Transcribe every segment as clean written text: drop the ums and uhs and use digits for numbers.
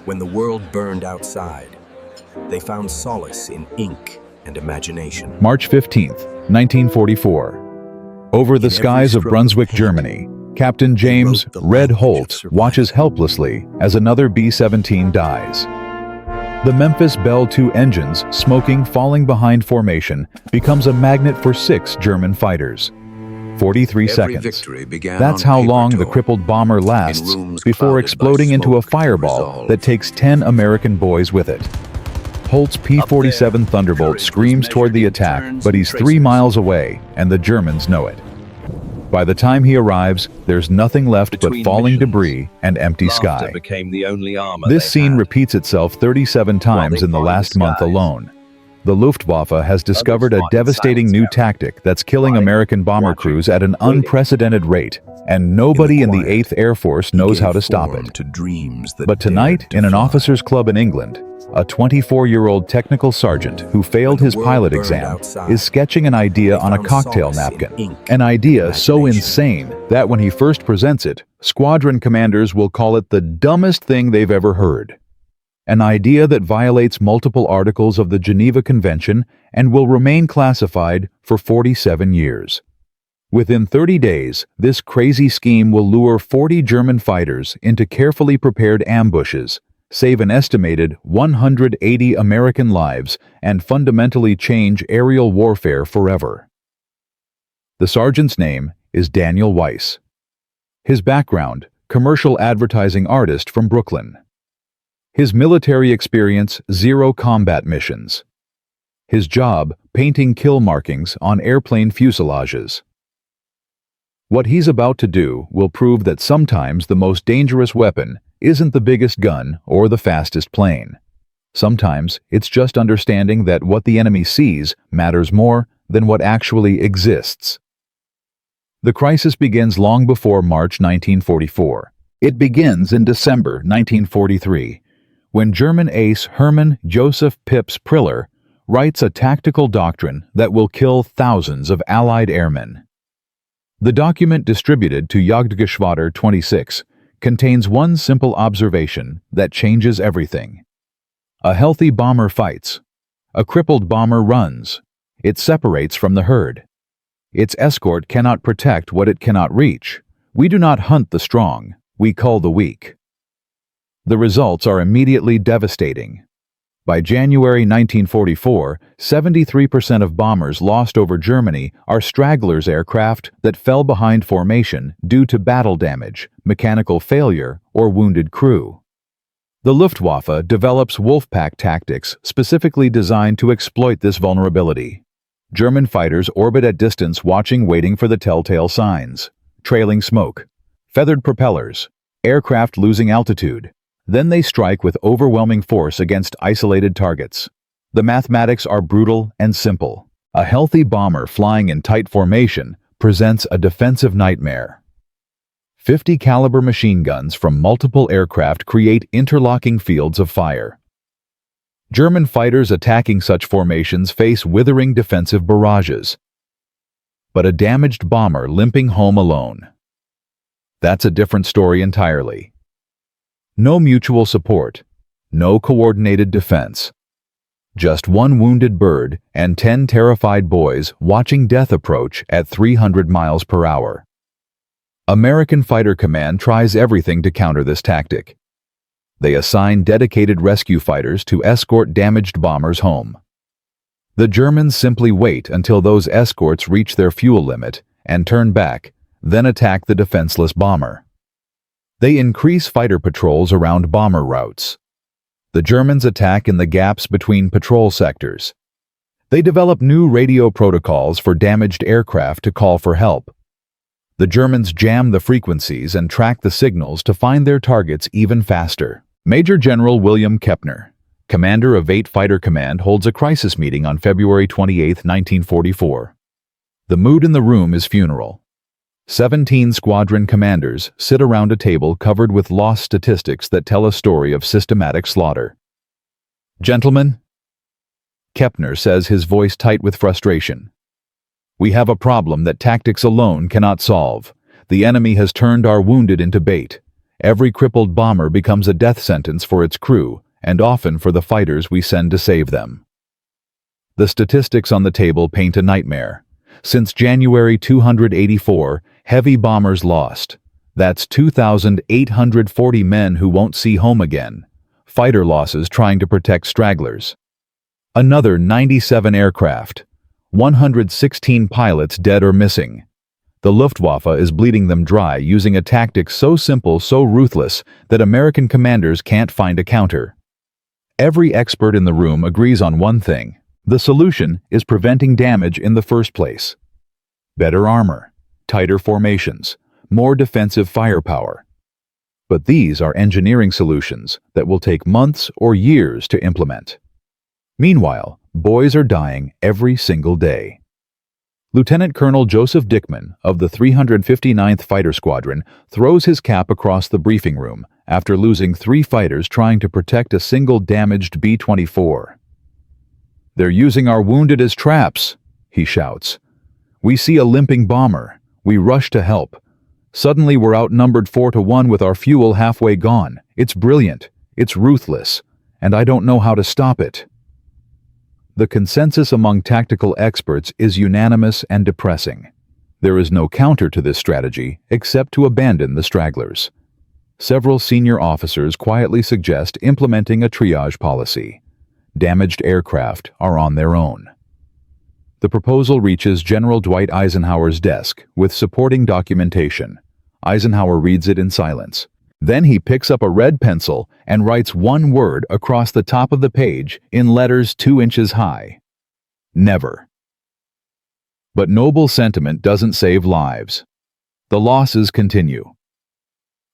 When the world burned outside, they found solace in ink and imagination. March 15th, 1944. Over the skies of Brunswick, Germany, Captain James "Red" Holt watches helplessly as another B-17 dies. The Memphis Belle II engines, smoking, falling behind formation, becomes a magnet for 6 German fighters. 43 seconds. That's how long the crippled bomber lasts before exploding into a fireball that takes 10 American boys with it. Holt's P-47 Thunderbolt screams toward the attack, but he's 3 miles away, and the Germans know it. By the time he arrives, there's nothing left but falling debris and empty sky. This scene repeats itself 37 times in the last month alone. The Luftwaffe has discovered a devastating new tactic that's killing American bomber crews at an unprecedented rate, and nobody in the 8th Air Force knows how to stop it. But tonight, in an officers' club in England, a 24-year-old technical sergeant who failed his pilot exam is sketching an idea on a cocktail napkin. An idea so insane that when he first presents it, squadron commanders will call it the dumbest thing they've ever heard. An idea that violates multiple articles of the Geneva Convention and will remain classified for 47 years. Within 30 days, this crazy scheme will lure 40 German fighters into carefully prepared ambushes, save an estimated 180 American lives, and fundamentally change aerial warfare forever. The sergeant's name is Daniel Weiss. His background, commercial advertising artist from Brooklyn. His military experience, 0 combat missions. His job, painting kill markings on airplane fuselages. What he's about to do will prove that sometimes the most dangerous weapon isn't the biggest gun or the fastest plane. Sometimes it's just understanding that what the enemy sees matters more than what actually exists. The crisis begins long before March 1944. It begins in December 1943. When German ace Hermann Joseph Pips Priller writes a tactical doctrine that will kill thousands of Allied airmen. The document, distributed to Jagdgeschwader 26, contains one simple observation that changes everything. A healthy bomber fights. A crippled bomber runs. It separates from the herd. Its escort cannot protect what it cannot reach. We do not hunt the strong, we cull the weak. The results are immediately devastating. By January 1944, 73% of bombers lost over Germany are stragglers aircraft that fell behind formation due to battle damage, mechanical failure, or wounded crew. The Luftwaffe develops Wolfpack tactics specifically designed to exploit this vulnerability. German fighters orbit at distance, waiting for the telltale signs. Trailing smoke, feathered propellers, aircraft losing altitude. Then they strike with overwhelming force against isolated targets. The mathematics are brutal and simple. A healthy bomber flying in tight formation presents a defensive nightmare. 50 caliber machine guns from multiple aircraft create interlocking fields of fire. German fighters attacking such formations face withering defensive barrages. But a damaged bomber limping home alone. That's a different story entirely. No mutual support, no coordinated defense. Just one wounded bird and 10 terrified boys watching death approach at 300 miles per hour. American Fighter Command tries everything to counter this tactic. They assign dedicated rescue fighters to escort damaged bombers home. The Germans simply wait until those escorts reach their fuel limit and turn back, then attack the defenseless bomber. They increase fighter patrols around bomber routes. The Germans attack in the gaps between patrol sectors. They develop new radio protocols for damaged aircraft to call for help. The Germans jam the frequencies and track the signals to find their targets even faster. Major General William Kepner, commander of 8 Fighter Command, holds a crisis meeting on February 28, 1944. The mood in the room is funeral. 17 squadron commanders sit around a table covered with loss statistics that tell a story of systematic slaughter. "Gentlemen," Kepner says, his voice tight with frustration, "we have a problem that tactics alone cannot solve. The enemy has turned our wounded into bait. Every crippled bomber becomes a death sentence for its crew, and often for the fighters we send to save them. The statistics on the table paint a nightmare. Since January 284, heavy bombers lost. That's 2,840 men who won't see home again. Fighter losses trying to protect stragglers. Another 97 aircraft. 116 pilots dead or missing. The Luftwaffe is bleeding them dry using a tactic so simple, so ruthless, that American commanders can't find a counter. Every expert in the room agrees on one thing. The solution is preventing damage in the first place. Better armor, tighter formations, more defensive firepower. But these are engineering solutions that will take months or years to implement. Meanwhile, boys are dying every single day. Lieutenant Colonel Joseph Dickman of the 359th Fighter Squadron throws his cap across the briefing room after losing 3 fighters trying to protect a single damaged B-24. "They're using our wounded as traps," he shouts. "We see a limping bomber. We rush to help. Suddenly we're outnumbered 4-1 with our fuel halfway gone. It's brilliant. It's ruthless. And I don't know how to stop it." The consensus among tactical experts is unanimous and depressing. There is no counter to this strategy except to abandon the stragglers. Several senior officers quietly suggest implementing a triage policy. Damaged aircraft are on their own. The proposal reaches General Dwight Eisenhower's desk with supporting documentation. Eisenhower reads it in silence. Then he picks up a red pencil and writes one word across the top of the page in letters 2 inches high. Never. But noble sentiment doesn't save lives. The losses continue.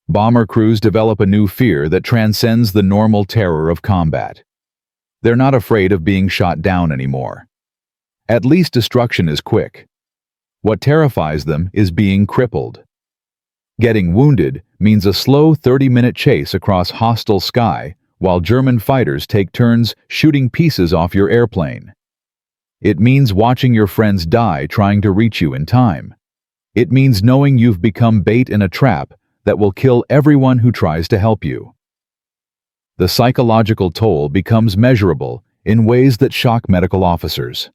Bomber crews develop a new fear that transcends the normal terror of combat. They're not afraid of being shot down anymore. At least destruction is quick. What terrifies them is being crippled. Getting wounded means a slow 30-minute chase across hostile sky while German fighters take turns shooting pieces off your airplane. It means watching your friends die trying to reach you in time. It means knowing you've become bait in a trap that will kill everyone who tries to help you. The psychological toll becomes measurable in ways that shock medical officers.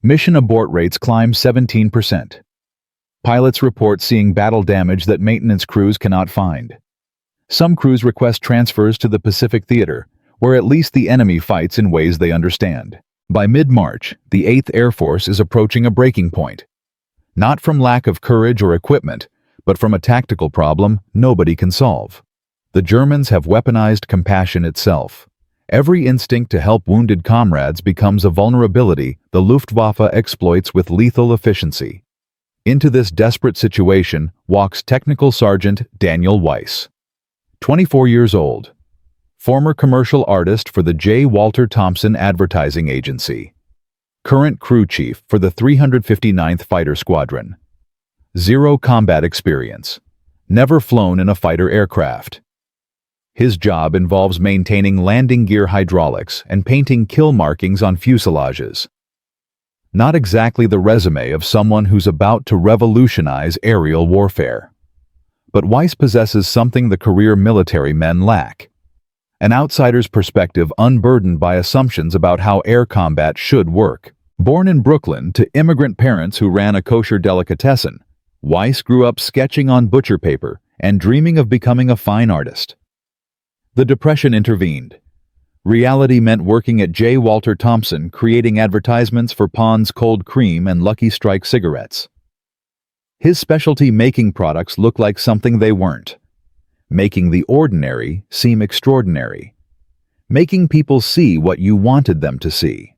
Mission abort rates climb 17%. Pilots report seeing battle damage that maintenance crews cannot find. Some crews request transfers to the Pacific Theater, where at least the enemy fights in ways they understand. By mid-March, the 8th Air Force is approaching a breaking point. Not from lack of courage or equipment, but from a tactical problem nobody can solve. The Germans have weaponized compassion itself. Every instinct to help wounded comrades becomes a vulnerability the Luftwaffe exploits with lethal efficiency. Into this desperate situation walks Technical Sergeant Daniel Weiss. 24 years old. Former commercial artist for the J. Walter Thompson Advertising Agency. Current crew chief for the 359th Fighter Squadron. 0 combat experience. Never flown in a fighter aircraft. His job involves maintaining landing gear hydraulics and painting kill markings on fuselages. Not exactly the resume of someone who's about to revolutionize aerial warfare. But Weiss possesses something the career military men lack. An outsider's perspective unburdened by assumptions about how air combat should work. Born in Brooklyn to immigrant parents who ran a kosher delicatessen, Weiss grew up sketching on butcher paper and dreaming of becoming a fine artist. The Depression intervened. Reality meant working at J. Walter Thompson, creating advertisements for Pond's Cold Cream and Lucky Strike cigarettes. His specialty making products look like something they weren't. Making the ordinary seem extraordinary. Making people see what you wanted them to see.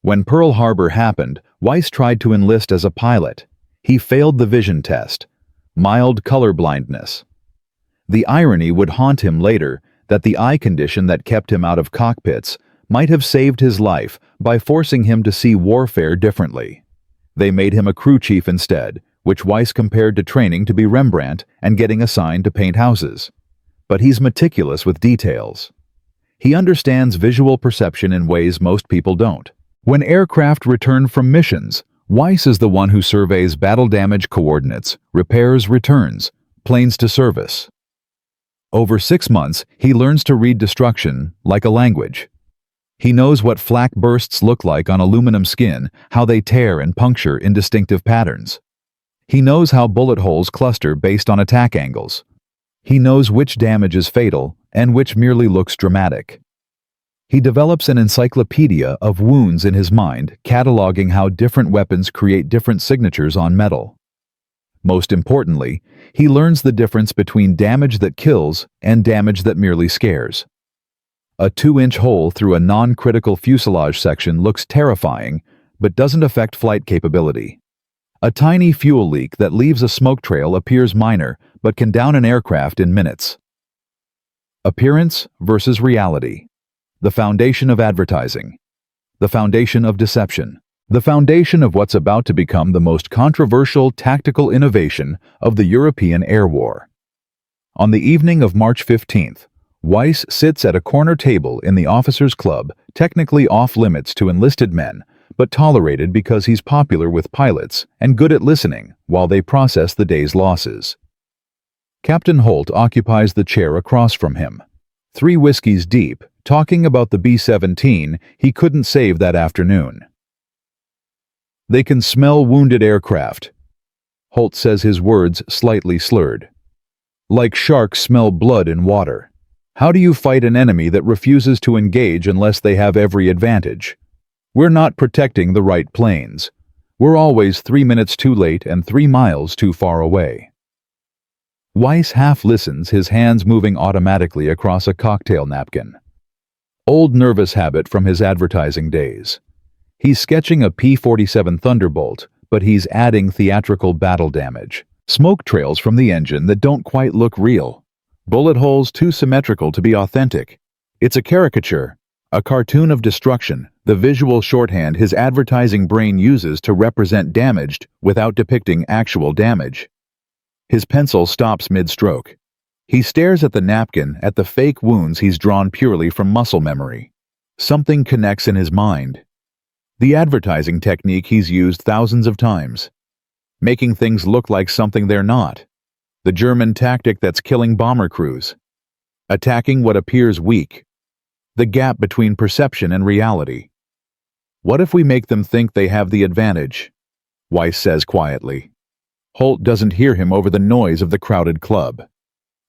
When Pearl Harbor happened, Weiss tried to enlist as a pilot. He failed the vision test. Mild color blindness. The irony would haunt him later that the eye condition that kept him out of cockpits might have saved his life by forcing him to see warfare differently. They made him a crew chief instead, which Weiss compared to training to be Rembrandt and getting assigned to paint houses. But he's meticulous with details. He understands visual perception in ways most people don't. When aircraft return from missions, Weiss is the one who surveys battle damage coordinates, repairs returns, planes to service. Over 6 months, he learns to read destruction like a language. He knows what flak bursts look like on aluminum skin, how they tear and puncture in distinctive patterns. He knows how bullet holes cluster based on attack angles. He knows which damage is fatal and which merely looks dramatic. He develops an encyclopedia of wounds in his mind, cataloging how different weapons create different signatures on metal. Most importantly, he learns the difference between damage that kills and damage that merely scares. A 2-inch hole through a non-critical fuselage section looks terrifying, but doesn't affect flight capability. A tiny fuel leak that leaves a smoke trail appears minor, but can down an aircraft in minutes. Appearance versus reality. The foundation of advertising. The foundation of deception. The foundation of what's about to become the most controversial tactical innovation of the European air war. On the evening of March 15th, Weiss sits at a corner table in the officers' club, technically off-limits to enlisted men, but tolerated because he's popular with pilots and good at listening while they process the day's losses. Captain Holt occupies the chair across from him, 3 whiskeys deep, talking about the B-17 he couldn't save that afternoon. They can smell wounded aircraft. Holt says his words slightly slurred. Like sharks smell blood in water. How do you fight an enemy that refuses to engage unless they have every advantage? We're not protecting the right planes. We're always 3 minutes too late and 3 miles too far away. Weiss half listens, his hands moving automatically across a cocktail napkin. Old nervous habit from his advertising days. He's sketching a P-47 Thunderbolt, but he's adding theatrical battle damage. Smoke trails from the engine that don't quite look real. Bullet holes too symmetrical to be authentic. It's a caricature, a cartoon of destruction, the visual shorthand his advertising brain uses to represent damaged without depicting actual damage. His pencil stops mid-stroke. He stares at the napkin, at the fake wounds he's drawn purely from muscle memory. Something connects in his mind. The advertising technique he's used thousands of times. Making things look like something they're not. The German tactic that's killing bomber crews. Attacking what appears weak. The gap between perception and reality. What if we make them think they have the advantage? Weiss says quietly. Holt doesn't hear him over the noise of the crowded club.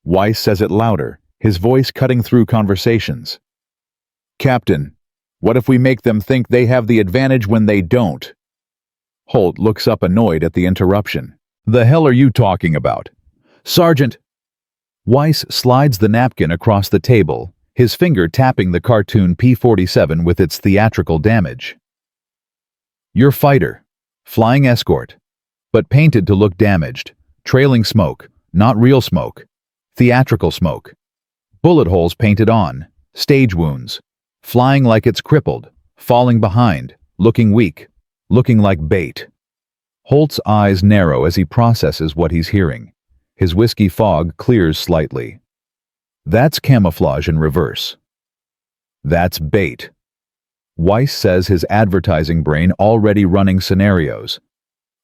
Weiss says it louder, his voice cutting through conversations. Captain, what if we make them think they have the advantage when they don't? Holt looks up annoyed at the interruption. The hell are you talking about? Sergeant! Weiss slides the napkin across the table, his finger tapping the cartoon P-47 with its theatrical damage. Your fighter. Flying escort. But painted to look damaged. Trailing smoke, not real smoke. Theatrical smoke. Bullet holes painted on. Stage wounds. Flying like it's crippled. Falling behind. Looking weak. Looking like bait. Holt's eyes narrow as he processes what he's hearing. His whiskey fog clears slightly. That's camouflage in reverse. That's bait. Weiss says his advertising brain already running scenarios.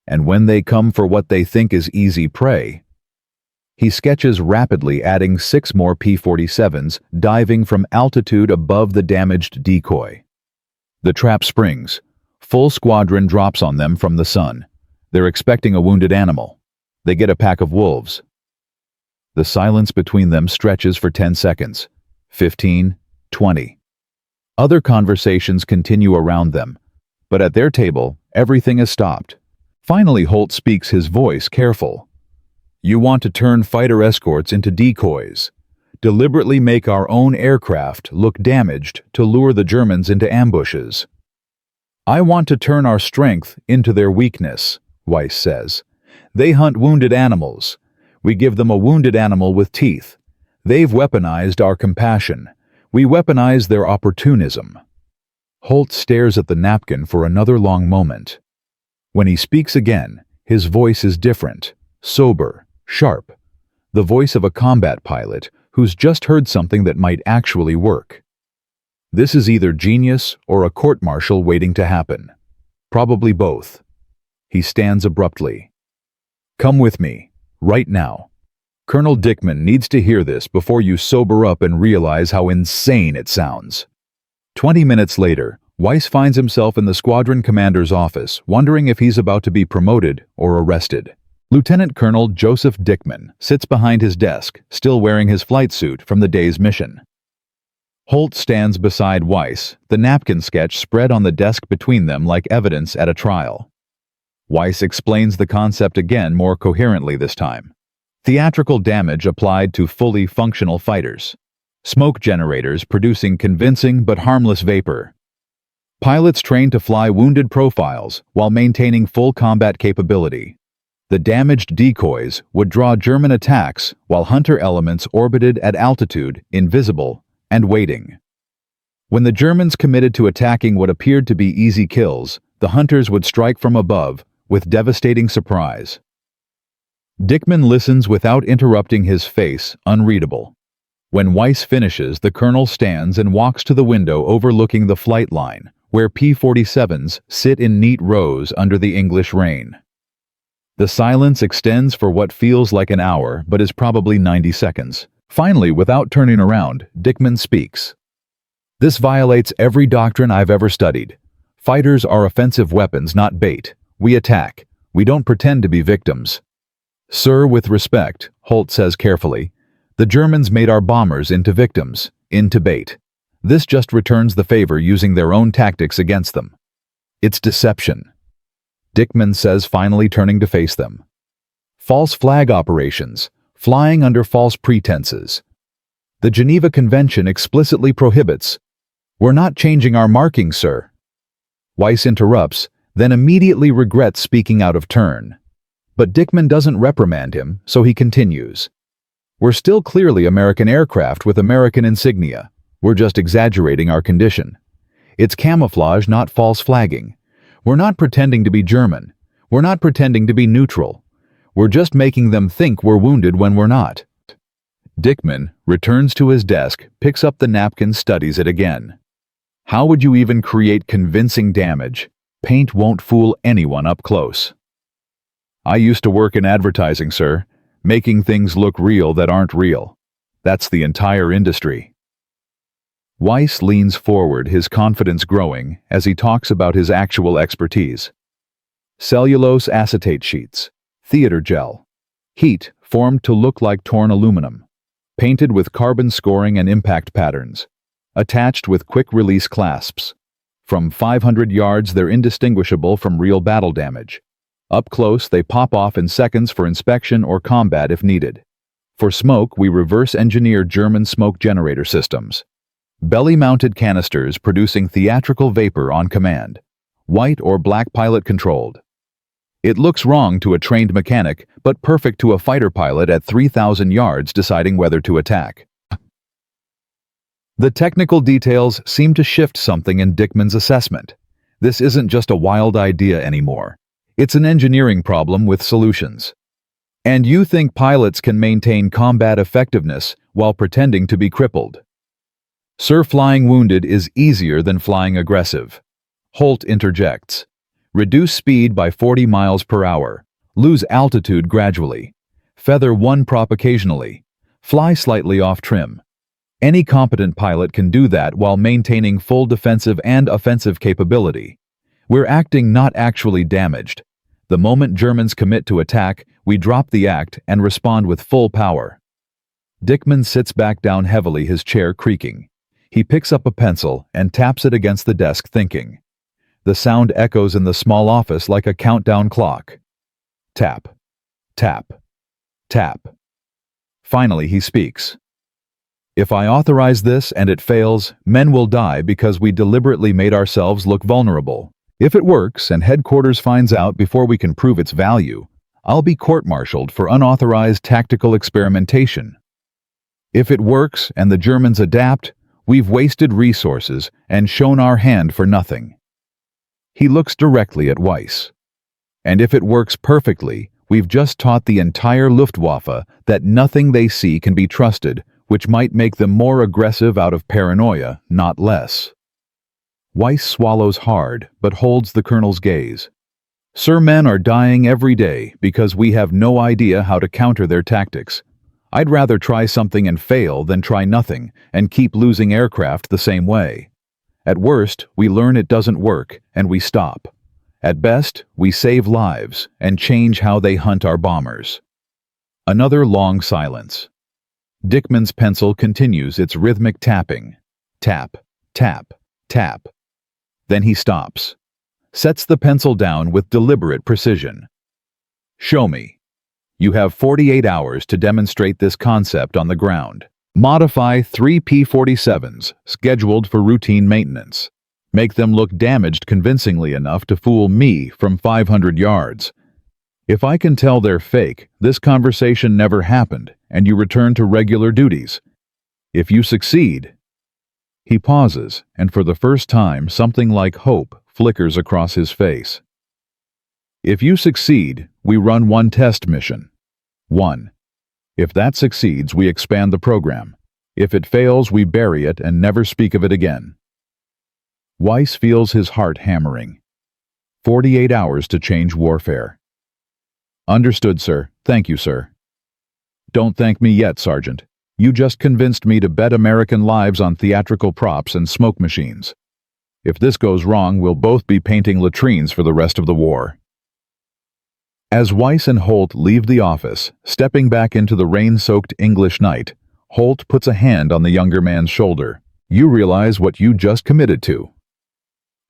And when they come for what they think is easy prey. He sketches rapidly, adding 6 more P-47s, diving from altitude above the damaged decoy. The trap springs. Full squadron drops on them from the sun. They're expecting a wounded animal. They get a pack of wolves. The silence between them stretches for 10 seconds. 15, 20. Other conversations continue around them, but at their table, everything is stopped. Finally, Holt speaks, his voice careful. You want to turn fighter escorts into decoys, deliberately make our own aircraft look damaged to lure the Germans into ambushes. I want to turn our strength into their weakness, Weiss says. They hunt wounded animals. We give them a wounded animal with teeth. They've weaponized our compassion. We weaponize their opportunism. Holt stares at the napkin for another long moment. When he speaks again, his voice is different, sober, sharp. The voice of a combat pilot who's just heard something that might actually work. This is either genius or a court-martial waiting to happen. Probably both. He stands abruptly. Come with me, right now. Colonel Dickman needs to hear this before you sober up and realize how insane it sounds. 20 minutes later, Weiss finds himself in the squadron commander's office, wondering if he's about to be promoted or arrested. Lieutenant Colonel Joseph Dickman sits behind his desk, still wearing his flight suit from the day's mission. Holt stands beside Weiss, the napkin sketch spread on the desk between them like evidence at a trial. Weiss explains the concept again more coherently this time. Theatrical damage applied to fully functional fighters. Smoke generators producing convincing but harmless vapor. Pilots trained to fly wounded profiles while maintaining full combat capability. The damaged decoys would draw German attacks while hunter elements orbited at altitude, invisible, and waiting. When the Germans committed to attacking what appeared to be easy kills, the hunters would strike from above with devastating surprise. Dickman listens without interrupting, his face unreadable. When Weiss finishes, the colonel stands and walks to the window overlooking the flight line, where P-47s sit in neat rows under the English rain. The silence extends for what feels like an hour, but is probably 90 seconds. Finally, without turning around, Dickman speaks. "This violates every doctrine I've ever studied. Fighters are offensive weapons, not bait. We attack. We don't pretend to be victims." "Sir, with respect," Holt says carefully, "the Germans made our bombers into victims, into bait. This just returns the favor, using their own tactics against them. It's deception." Dickman says, finally turning to face them. "False flag operations, flying under false pretenses. The Geneva Convention explicitly prohibits." "We're not changing our marking, sir." Weiss interrupts, then immediately regrets speaking out of turn. But Dickman doesn't reprimand him, so he continues. "We're still clearly American aircraft with American insignia. We're just exaggerating our condition. It's camouflage, not false flagging. We're not pretending to be German. We're not pretending to be neutral. We're just making them think we're wounded when we're not." Dickman returns to his desk, picks up the napkin, studies it again. "How would you even create convincing damage? Paint won't fool anyone up close." "I used to work in advertising, sir, making things look real that aren't real. That's the entire industry." Weiss leans forward, his confidence growing as he talks about his actual expertise. Cellulose acetate sheets, theater gel, heat formed to look like torn aluminum, painted with carbon scoring and impact patterns, attached with quick-release clasps. From 500 yards, they're indistinguishable from real battle damage. Up close, they pop off in seconds for inspection or combat if needed. For smoke, we reverse-engineer German smoke generator systems. Belly-mounted canisters producing theatrical vapor on command. White or black pilot-controlled. It looks wrong to a trained mechanic, but perfect to a fighter pilot at 3,000 yards deciding whether to attack. The technical details seem to shift something in Dickman's assessment. This isn't just a wild idea anymore. It's an engineering problem with solutions. "And you think pilots can maintain combat effectiveness while pretending to be crippled?" "Sir, flying wounded is easier than flying aggressive." Holt interjects. "Reduce speed by 40 miles per hour. Lose altitude gradually. Feather one prop occasionally. Fly slightly off trim. Any competent pilot can do that while maintaining full defensive and offensive capability. We're acting, not actually damaged. The moment Germans commit to attack, we drop the act and respond with full power." Dickman sits back down heavily, his chair creaking. He picks up a pencil and taps it against the desk, thinking. The sound echoes in the small office like a countdown clock. Tap, tap, tap. Finally, he speaks. "If I authorize this and it fails, men will die because we deliberately made ourselves look vulnerable. If it works and headquarters finds out before we can prove its value, I'll be court-martialed for unauthorized tactical experimentation. If it works and the Germans adapt, we've wasted resources and shown our hand for nothing." He looks directly at Weiss. "And if it works perfectly, we've just taught the entire Luftwaffe that nothing they see can be trusted, which might make them more aggressive out of paranoia, not less." Weiss swallows hard, but holds the colonel's gaze. "Sir, men are dying every day because we have no idea how to counter their tactics. I'd rather try something and fail than try nothing and keep losing aircraft the same way. At worst, we learn it doesn't work and we stop. At best, we save lives and change how they hunt our bombers." Another long silence. Dickman's pencil continues its rhythmic tapping. Tap, tap, tap. Then he stops, sets the pencil down with deliberate precision. "Show me. You have 48 hours to demonstrate this concept on the ground. Modify 3 P-47s scheduled for routine maintenance. Make them look damaged convincingly enough to fool me from 500 yards. If I can tell they're fake, this conversation never happened, and you return to regular duties. If you succeed—" He pauses, and for the first time something like hope flickers across his face. "If you succeed, we run one test mission. 1. If that succeeds, we expand the program. If it fails, we bury it and never speak of it again." Weiss feels his heart hammering. 48 hours to change warfare. "Understood, sir. Thank you, sir." "Don't thank me yet, Sergeant. You just convinced me to bet American lives on theatrical props and smoke machines. If this goes wrong, we'll both be painting latrines for the rest of the war." As Weiss and Holt leave the office, stepping back into the rain-soaked English night, Holt puts a hand on the younger man's shoulder. "You realize what you just committed to.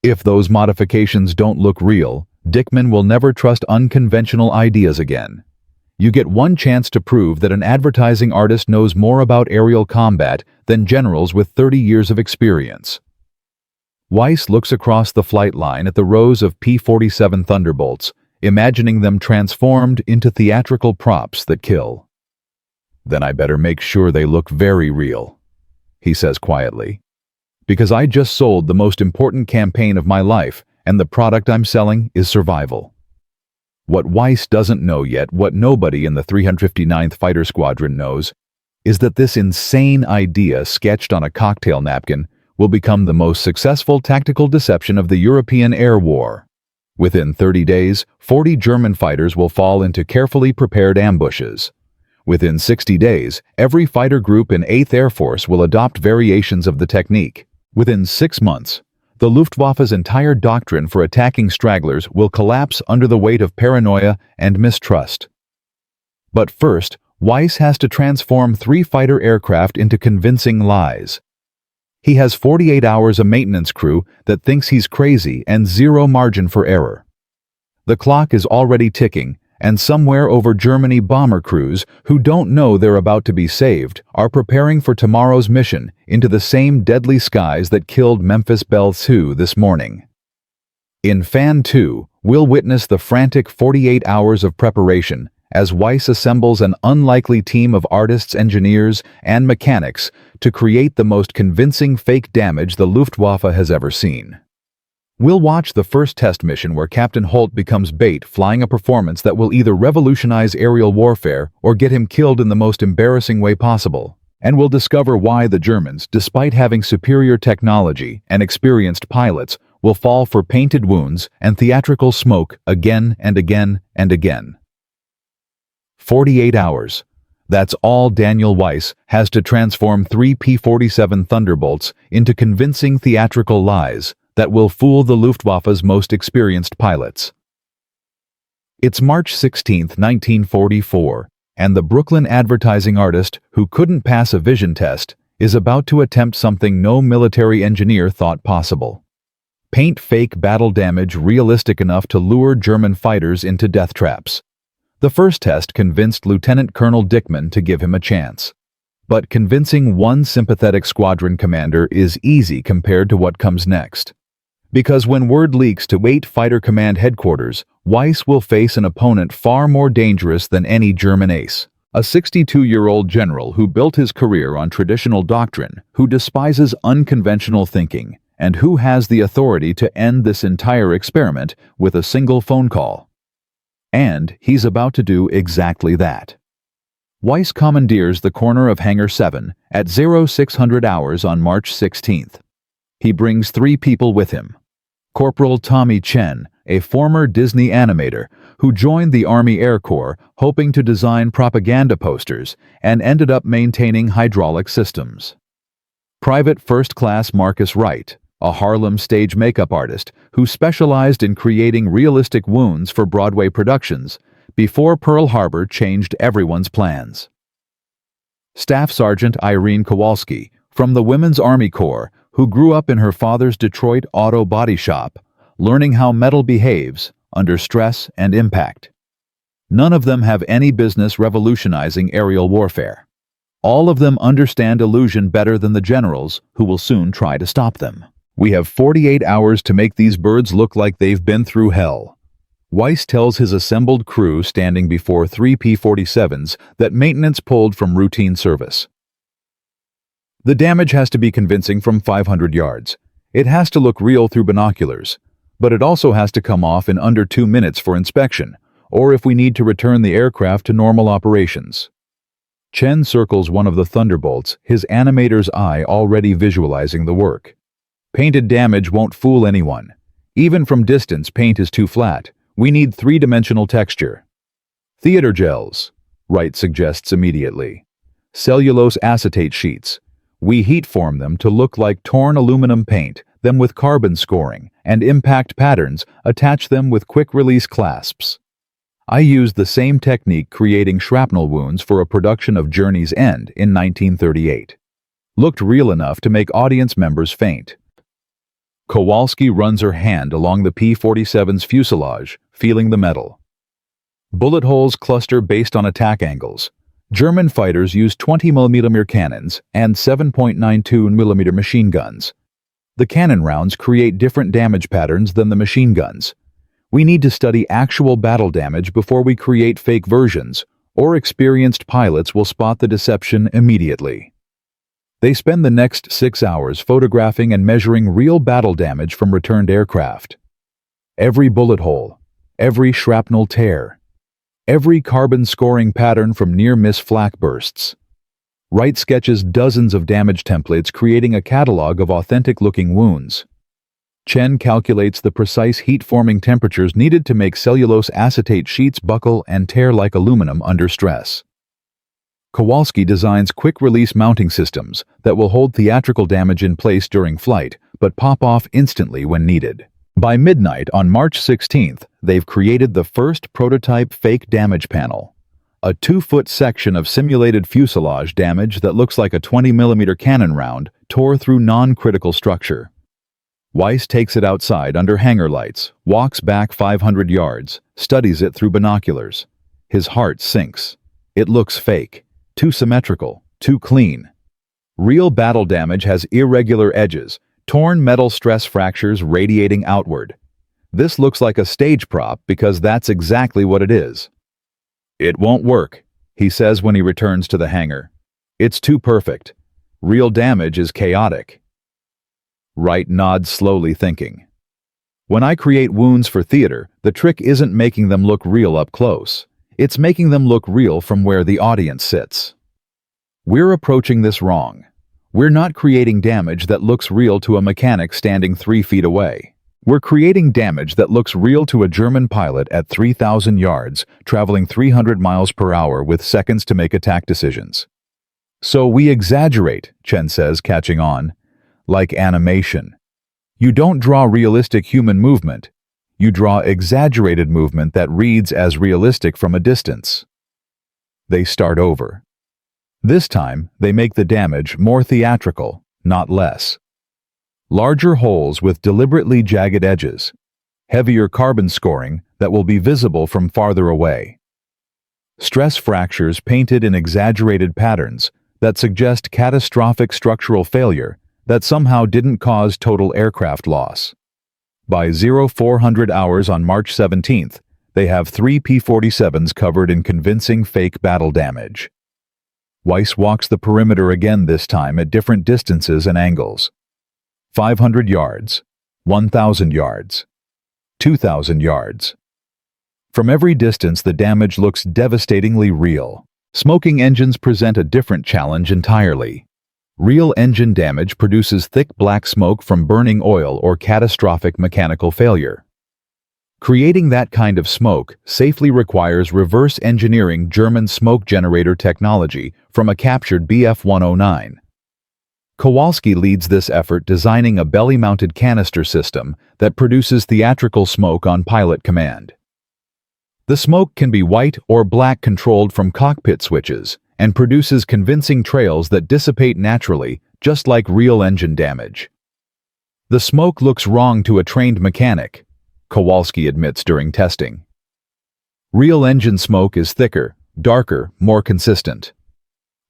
If those modifications don't look real, Dickman will never trust unconventional ideas again. You get one chance to prove that an advertising artist knows more about aerial combat than generals with 30 years of experience." Weiss looks across the flight line at the rows of P-47 Thunderbolts, imagining them transformed into theatrical props that kill. "Then I better make sure they look very real," he says quietly. "Because I just sold the most important campaign of my life, and the product I'm selling is survival." What Weiss doesn't know yet, what nobody in the 359th Fighter Squadron knows, is that this insane idea sketched on a cocktail napkin will become the most successful tactical deception of the European air war. Within 30 days, 40 German fighters will fall into carefully prepared ambushes. Within 60 days, every fighter group in 8th Air Force will adopt variations of the technique. Within 6 months, the Luftwaffe's entire doctrine for attacking stragglers will collapse under the weight of paranoia and mistrust. But first, Weiss has to transform 3 fighter aircraft into convincing lies. He has 48 hours a maintenance crew that thinks he's crazy and zero margin for error. The clock is already ticking, and somewhere over Germany bomber crews who don't know they're about to be saved are preparing for tomorrow's mission into the same deadly skies that killed Memphis Belle II this morning. In Fan 2, we'll witness the frantic 48 hours of preparation as Weiss assembles an unlikely team of artists, engineers, and mechanics to create the most convincing fake damage the Luftwaffe has ever seen. We'll watch the first test mission where Captain Holt becomes bait, flying a performance that will either revolutionize aerial warfare or get him killed in the most embarrassing way possible. And we'll discover why the Germans, despite having superior technology and experienced pilots, will fall for painted wounds and theatrical smoke again and again and again. 48 hours. That's all Daniel Weiss has to transform 3 P-47 Thunderbolts into convincing theatrical lies that will fool the Luftwaffe's most experienced pilots. It's March 16, 1944, and the Brooklyn advertising artist who couldn't pass a vision test is about to attempt something no military engineer thought possible. Paint fake battle damage realistic enough to lure German fighters into death traps. The first test convinced Lieutenant Colonel Dickman to give him a chance. But convincing one sympathetic squadron commander is easy compared to what comes next. Because when word leaks to 8 Fighter Command headquarters, Weiss will face an opponent far more dangerous than any German ace. A 62-year-old general who built his career on traditional doctrine, who despises unconventional thinking, and who has the authority to end this entire experiment with a single phone call. And he's about to do exactly that. Weiss commandeers the corner of Hangar 7 at 0600 hours on March 16th. He brings 3 people with him. Corporal Tommy Chen, a former Disney animator who joined the Army Air Corps hoping to design propaganda posters and ended up maintaining hydraulic systems. Private First Class Marcus Wright, a Harlem stage makeup artist who specialized in creating realistic wounds for Broadway productions before Pearl Harbor changed everyone's plans. Staff Sergeant Irene Kowalski, from the Women's Army Corps, who grew up in her father's Detroit auto body shop, learning how metal behaves under stress and impact. None of them have any business revolutionizing aerial warfare. All of them understand illusion better than the generals who will soon try to stop them. We have 48 hours to make these birds look like they've been through hell. Weiss tells his assembled crew standing before 3 P-47s that maintenance pulled from routine service. The damage has to be convincing from 500 yards. It has to look real through binoculars, but it also has to come off in under 2 minutes for inspection, or if we need to return the aircraft to normal operations. Chen circles one of the thunderbolts, his animator's eye already visualizing the work. Painted damage won't fool anyone. Even from distance, paint is too flat. We need three-dimensional texture. Theater gels, Wright suggests immediately. Cellulose acetate sheets. We heat form them to look like torn aluminum paint, them with carbon scoring, and impact patterns, attach them with quick-release clasps. I used the same technique creating shrapnel wounds for a production of Journey's End in 1938. Looked real enough to make audience members faint. Kowalski runs her hand along the P-47's fuselage, feeling the metal. Bullet holes cluster based on attack angles. German fighters use 20mm cannons and 7.92mm machine guns. The cannon rounds create different damage patterns than the machine guns. We need to study actual battle damage before we create fake versions, or experienced pilots will spot the deception immediately. They spend the next 6 hours photographing and measuring real battle damage from returned aircraft. Every bullet hole, every shrapnel tear, every carbon scoring pattern from near-miss flak bursts. Wright sketches dozens of damage templates creating a catalog of authentic-looking wounds. Chen calculates the precise heat-forming temperatures needed to make cellulose acetate sheets buckle and tear like aluminum under stress. Kowalski designs quick-release mounting systems that will hold theatrical damage in place during flight, but pop off instantly when needed. By midnight on March 16th, they've created the first prototype fake damage panel. A 2-foot section of simulated fuselage damage that looks like a 20mm cannon round tore through non-critical structure. Weiss takes it outside under hangar lights, walks back 500 yards, studies it through binoculars. His heart sinks. It looks fake. Too symmetrical, too clean. Real battle damage has irregular edges, torn metal stress fractures radiating outward. This looks like a stage prop because that's exactly what it is. It won't work, he says when he returns to the hangar. It's too perfect. Real damage is chaotic. Wright nods slowly, thinking. When I create wounds for theater, the trick isn't making them look real up close. It's making them look real from where the audience sits. We're approaching this wrong. We're not creating damage that looks real to a mechanic standing 3 feet away. We're creating damage that looks real to a German pilot at 3,000 yards, traveling 300 miles per hour with seconds to make attack decisions. So we exaggerate, Chen says, catching on, like animation. You don't draw realistic human movement. You draw exaggerated movement that reads as realistic from a distance. They start over. This time, they make the damage more theatrical, not less. Larger holes with deliberately jagged edges. Heavier carbon scoring that will be visible from farther away. Stress fractures painted in exaggerated patterns that suggest catastrophic structural failure that somehow didn't cause total aircraft loss. By 0400 hours on March 17th, they have 3 P-47s covered in convincing fake battle damage. Weiss walks the perimeter again, this time at different distances and angles. 500 yards, 1,000 yards, 2,000 yards. From every distance, the damage looks devastatingly real. Smoking engines present a different challenge entirely. Real engine damage produces thick black smoke from burning oil or catastrophic mechanical failure. Creating that kind of smoke safely requires reverse engineering German smoke generator technology from a captured Bf-109. Kowalski leads this effort, designing a belly-mounted canister system that produces theatrical smoke on pilot command. The smoke can be white or black, controlled from cockpit switches, and produces convincing trails that dissipate naturally, just like real engine damage. The smoke looks wrong to a trained mechanic, Kowalski admits during testing. Real engine smoke is thicker, darker, more consistent.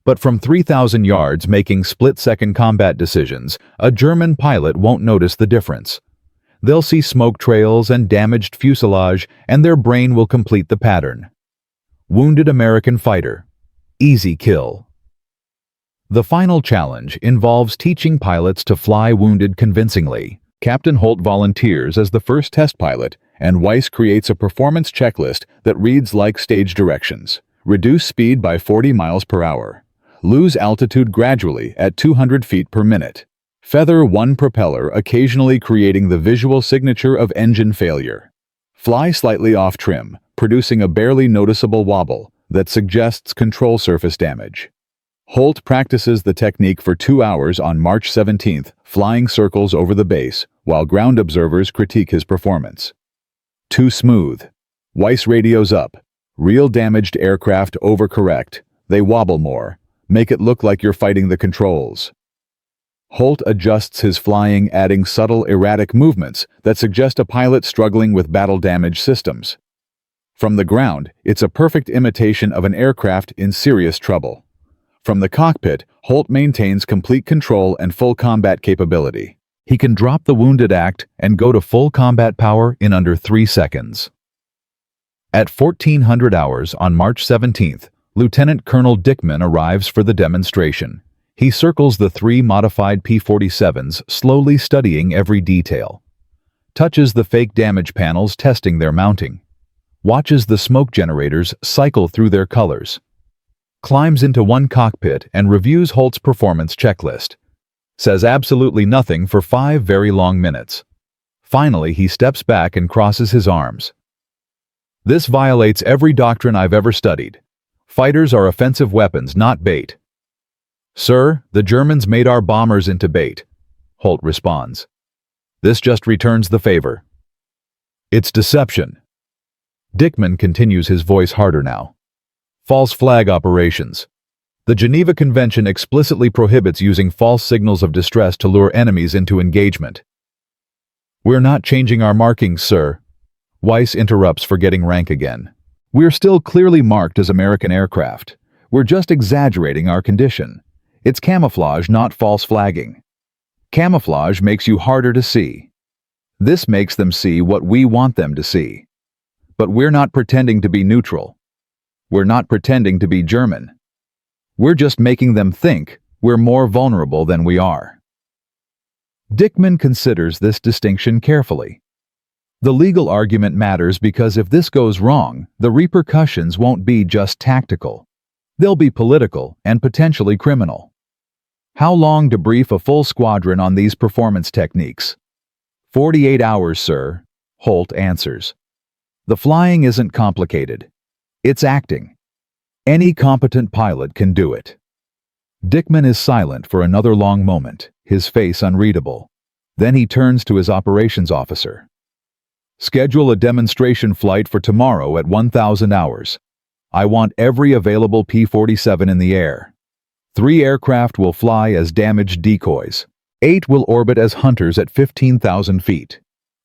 But from 3,000 yards making split-second combat decisions, a German pilot won't notice the difference. They'll see smoke trails and damaged fuselage, and their brain will complete the pattern. Wounded American fighter. Easy kill. The final challenge involves teaching pilots to fly wounded convincingly. Captain Holt volunteers as the first test pilot, and Weiss creates a performance checklist that reads like stage directions. Reduce speed by 40 miles per hour. Lose altitude gradually at 200 feet per minute. Feather one propeller, occasionally creating the visual signature of engine failure. Fly slightly off trim, producing a barely noticeable wobble that suggests control surface damage. Holt practices the technique for 2 hours on March 17th, flying circles over the base, while ground observers critique his performance. Too smooth. Weiss radios up. Real damaged aircraft overcorrect. They wobble more. Make it look like you're fighting the controls. Holt adjusts his flying, adding subtle, erratic movements that suggest a pilot struggling with battle-damaged systems. From the ground, it's a perfect imitation of an aircraft in serious trouble. From the cockpit, Holt maintains complete control and full combat capability. He can drop the wounded act and go to full combat power in under 3 seconds. At 1400 hours on March 17th, Lieutenant Colonel Dickman arrives for the demonstration. He circles the 3 modified P-47s, slowly studying every detail. Touches the fake damage panels, testing their mounting. Watches the smoke generators cycle through their colors. Climbs into one cockpit and reviews Holt's performance checklist. Says absolutely nothing for 5 very long minutes. Finally, he steps back and crosses his arms. This violates every doctrine I've ever studied. Fighters are offensive weapons, not bait. Sir, the Germans made our bombers into bait, Holt responds. This just returns the favor. It's deception. Dickman continues, his voice harder now. False flag operations. The Geneva Convention explicitly prohibits using false signals of distress to lure enemies into engagement. We're not changing our markings, sir. Weiss interrupts, forgetting rank again. We're still clearly marked as American aircraft. We're just exaggerating our condition. It's camouflage, not false flagging. Camouflage makes you harder to see. This makes them see what we want them to see. But we're not pretending to be neutral. We're not pretending to be German. We're just making them think we're more vulnerable than we are. Dickman considers this distinction carefully. The legal argument matters because if this goes wrong, the repercussions won't be just tactical. They'll be political and potentially criminal. How long to brief a full squadron on these performance techniques? 48 hours, sir, Holt answers. The flying isn't complicated. It's acting. Any competent pilot can do it. Dickman is silent for another long moment, his face unreadable. Then he turns to his operations officer. Schedule a demonstration flight for tomorrow at 1000 hours. I want every available P-47 in the air. 3 aircraft will fly as damaged decoys. 8 will orbit as hunters at 15,000 feet.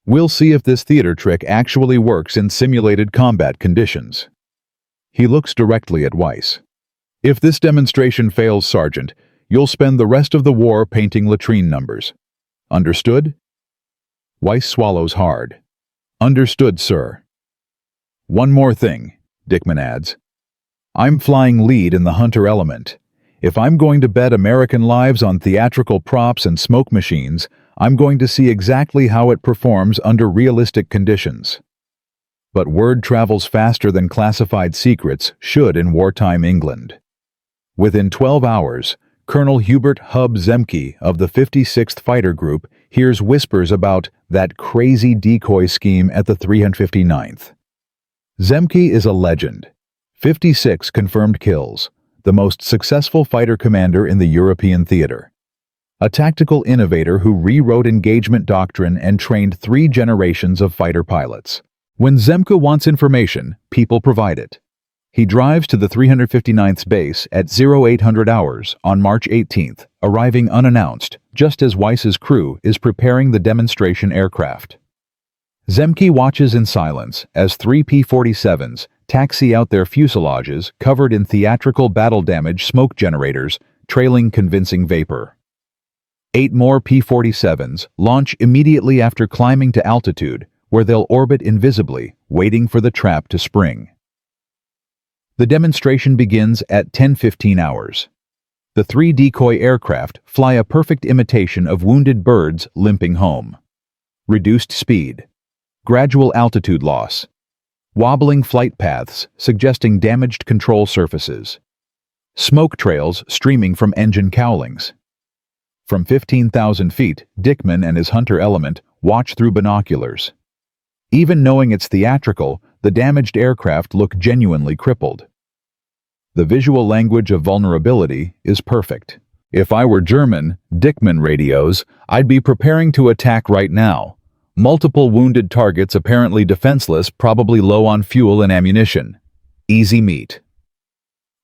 We'll see if this theater trick actually works in simulated combat conditions. He looks directly at Weiss. If this demonstration fails, Sergeant, you'll spend the rest of the war painting latrine numbers. Understood? Weiss swallows hard. Understood, sir. One more thing, Dickman adds. I'm flying lead in the hunter element. If I'm going to bet American lives on theatrical props and smoke machines, I'm going to see exactly how it performs under realistic conditions. But word travels faster than classified secrets should in wartime England. Within 12 hours, Colonel Hubert "Hub" Zemke of the 56th Fighter Group hears whispers about that crazy decoy scheme at the 359th. Zemke is a legend. 56 confirmed kills, the most successful fighter commander in the European theater. A tactical innovator who rewrote engagement doctrine and trained 3 generations of fighter pilots. When Zemke wants information, people provide it. He drives to the 359th's base at 0800 hours on March 18th, arriving unannounced, just as Weiss's crew is preparing the demonstration aircraft. Zemke watches in silence as 3 P-47s taxi out their fuselages covered in theatrical battle-damage smoke generators, trailing convincing vapor. 8 more P-47s launch immediately after climbing to altitude, where they'll orbit invisibly, waiting for the trap to spring. The demonstration begins at 10:15 hours. The 3 decoy aircraft fly a perfect imitation of wounded birds limping home. Reduced speed. Gradual altitude loss. Wobbling flight paths suggesting damaged control surfaces. Smoke trails streaming from engine cowlings. From 15,000 feet, Dickman and his hunter element watch through binoculars. Even knowing it's theatrical, the damaged aircraft look genuinely crippled. The visual language of vulnerability is perfect. If I were German, Dickman radios, I'd be preparing to attack right now. Multiple wounded targets apparently defenseless, probably low on fuel and ammunition. Easy meat.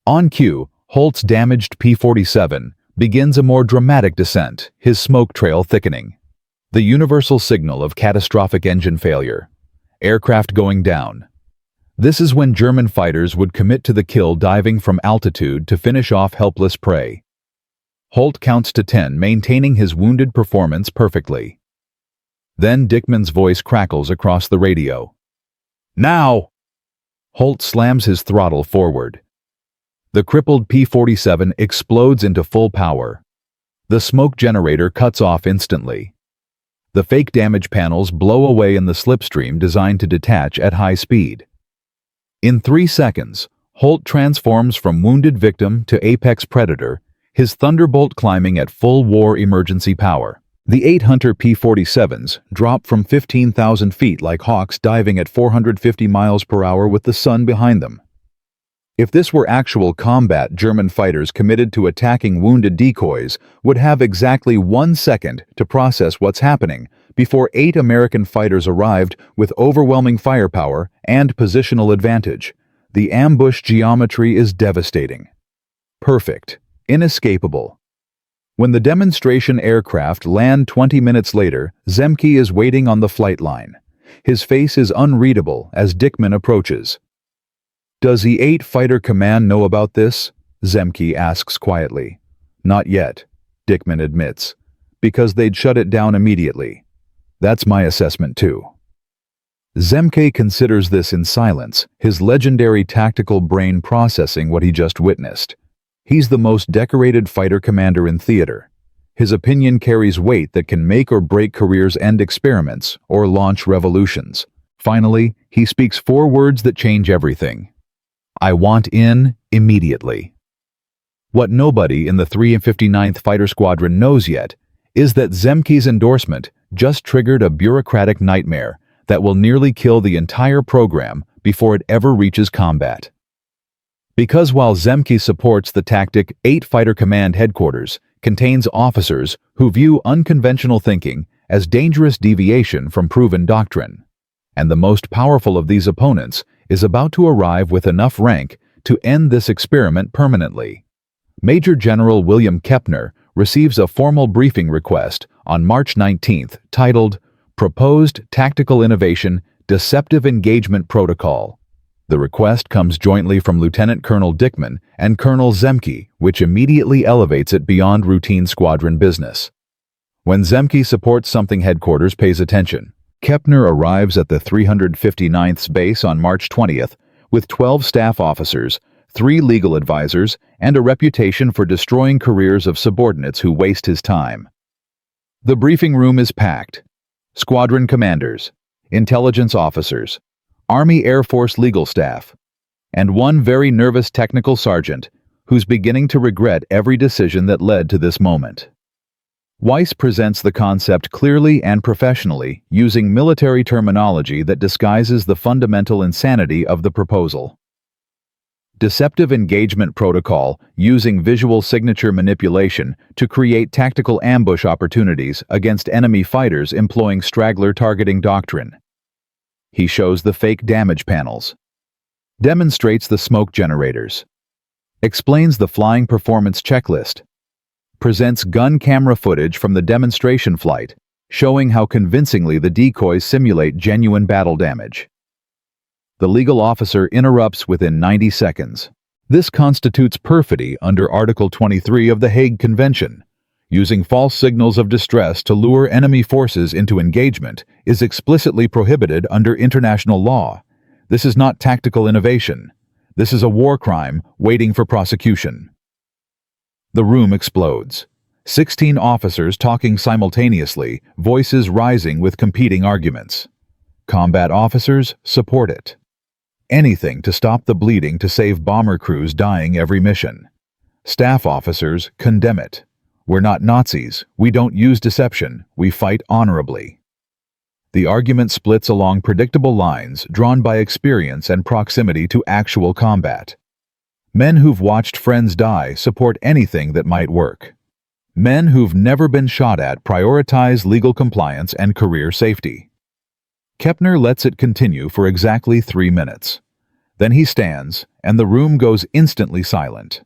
On cue, Holt's damaged P-47 begins a more dramatic descent, his smoke trail thickening. The universal signal of catastrophic engine failure. Aircraft going down. This is when German fighters would commit to the kill, diving from altitude to finish off helpless prey. Holt counts to 10, maintaining his wounded performance perfectly. Then Dickman's voice crackles across the radio. Now! Holt slams his throttle forward. The crippled P-47 explodes into full power. The smoke generator cuts off instantly. The fake damage panels blow away in the slipstream designed to detach at high speed. In 3 seconds, Holt transforms from wounded victim to apex predator, his thunderbolt climbing at full war emergency power. The 8 Hunter P-47s drop from 15,000 feet like hawks diving at 450 miles per hour with the sun behind them. If this were actual combat, German fighters committed to attacking wounded decoys would have exactly 1 second to process what's happening before 8 American fighters arrived with overwhelming firepower and positional advantage. The ambush geometry is devastating. Perfect. Inescapable. When the demonstration aircraft land 20 minutes later, Zemke is waiting on the flight line. His face is unreadable as Dickman approaches. "Does the 8 Fighter Command know about this?" Zemke asks quietly. "Not yet," Dickman admits, "because they'd shut it down immediately. That's my assessment too." Zemke considers this in silence, his legendary tactical brain processing what he just witnessed. He's the most decorated fighter commander in theater. His opinion carries weight that can make or break careers, end experiments, or launch revolutions. Finally, he speaks 4 words that change everything. "I want in immediately." What nobody in the 359th Fighter Squadron knows yet is that Zemke's endorsement just triggered a bureaucratic nightmare that will nearly kill the entire program before it ever reaches combat. Because while Zemke supports the tactic, 8 Fighter Command headquarters contains officers who view unconventional thinking as dangerous deviation from proven doctrine. And the most powerful of these opponents is about to arrive with enough rank to end this experiment permanently. Major General William Kepner receives a formal briefing request on March 19th titled Proposed Tactical Innovation Deceptive Engagement Protocol. The request comes jointly from Lieutenant Colonel Dickman and Colonel Zemke, which immediately elevates it beyond routine squadron business. When Zemke supports something, headquarters pays attention. Kepner arrives at the 359th's base on March 20th with 12 staff officers, 3 legal advisors, and a reputation for destroying careers of subordinates who waste his time. The briefing room is packed. Squadron commanders, intelligence officers, Army Air Force legal staff, and one very nervous technical sergeant who's beginning to regret every decision that led to this moment. Weiss presents the concept clearly and professionally, using military terminology that disguises the fundamental insanity of the proposal. Deceptive engagement protocol, using visual signature manipulation to create tactical ambush opportunities against enemy fighters employing straggler targeting doctrine. He shows the fake damage panels, demonstrates the smoke generators, explains the flying performance checklist, presents gun camera footage from the demonstration flight, showing how convincingly the decoys simulate genuine battle damage. The legal officer interrupts within 90 seconds. This constitutes perfidy under Article 23 of the Hague Convention. Using false signals of distress to lure enemy forces into engagement is explicitly prohibited under international law. This is not tactical innovation. This is a war crime waiting for prosecution. The room explodes. 16 officers talking simultaneously, voices rising with competing arguments. Combat officers support it. Anything to stop the bleeding to save bomber crews dying every mission. Staff officers condemn it. We're not Nazis. We don't use deception. We fight honorably. The argument splits along predictable lines drawn by experience and proximity to actual combat. Men who've watched friends die support anything that might work. Men who've never been shot at prioritize legal compliance and career safety. Kepner lets it continue for exactly 3 minutes. Then he stands, and the room goes instantly silent.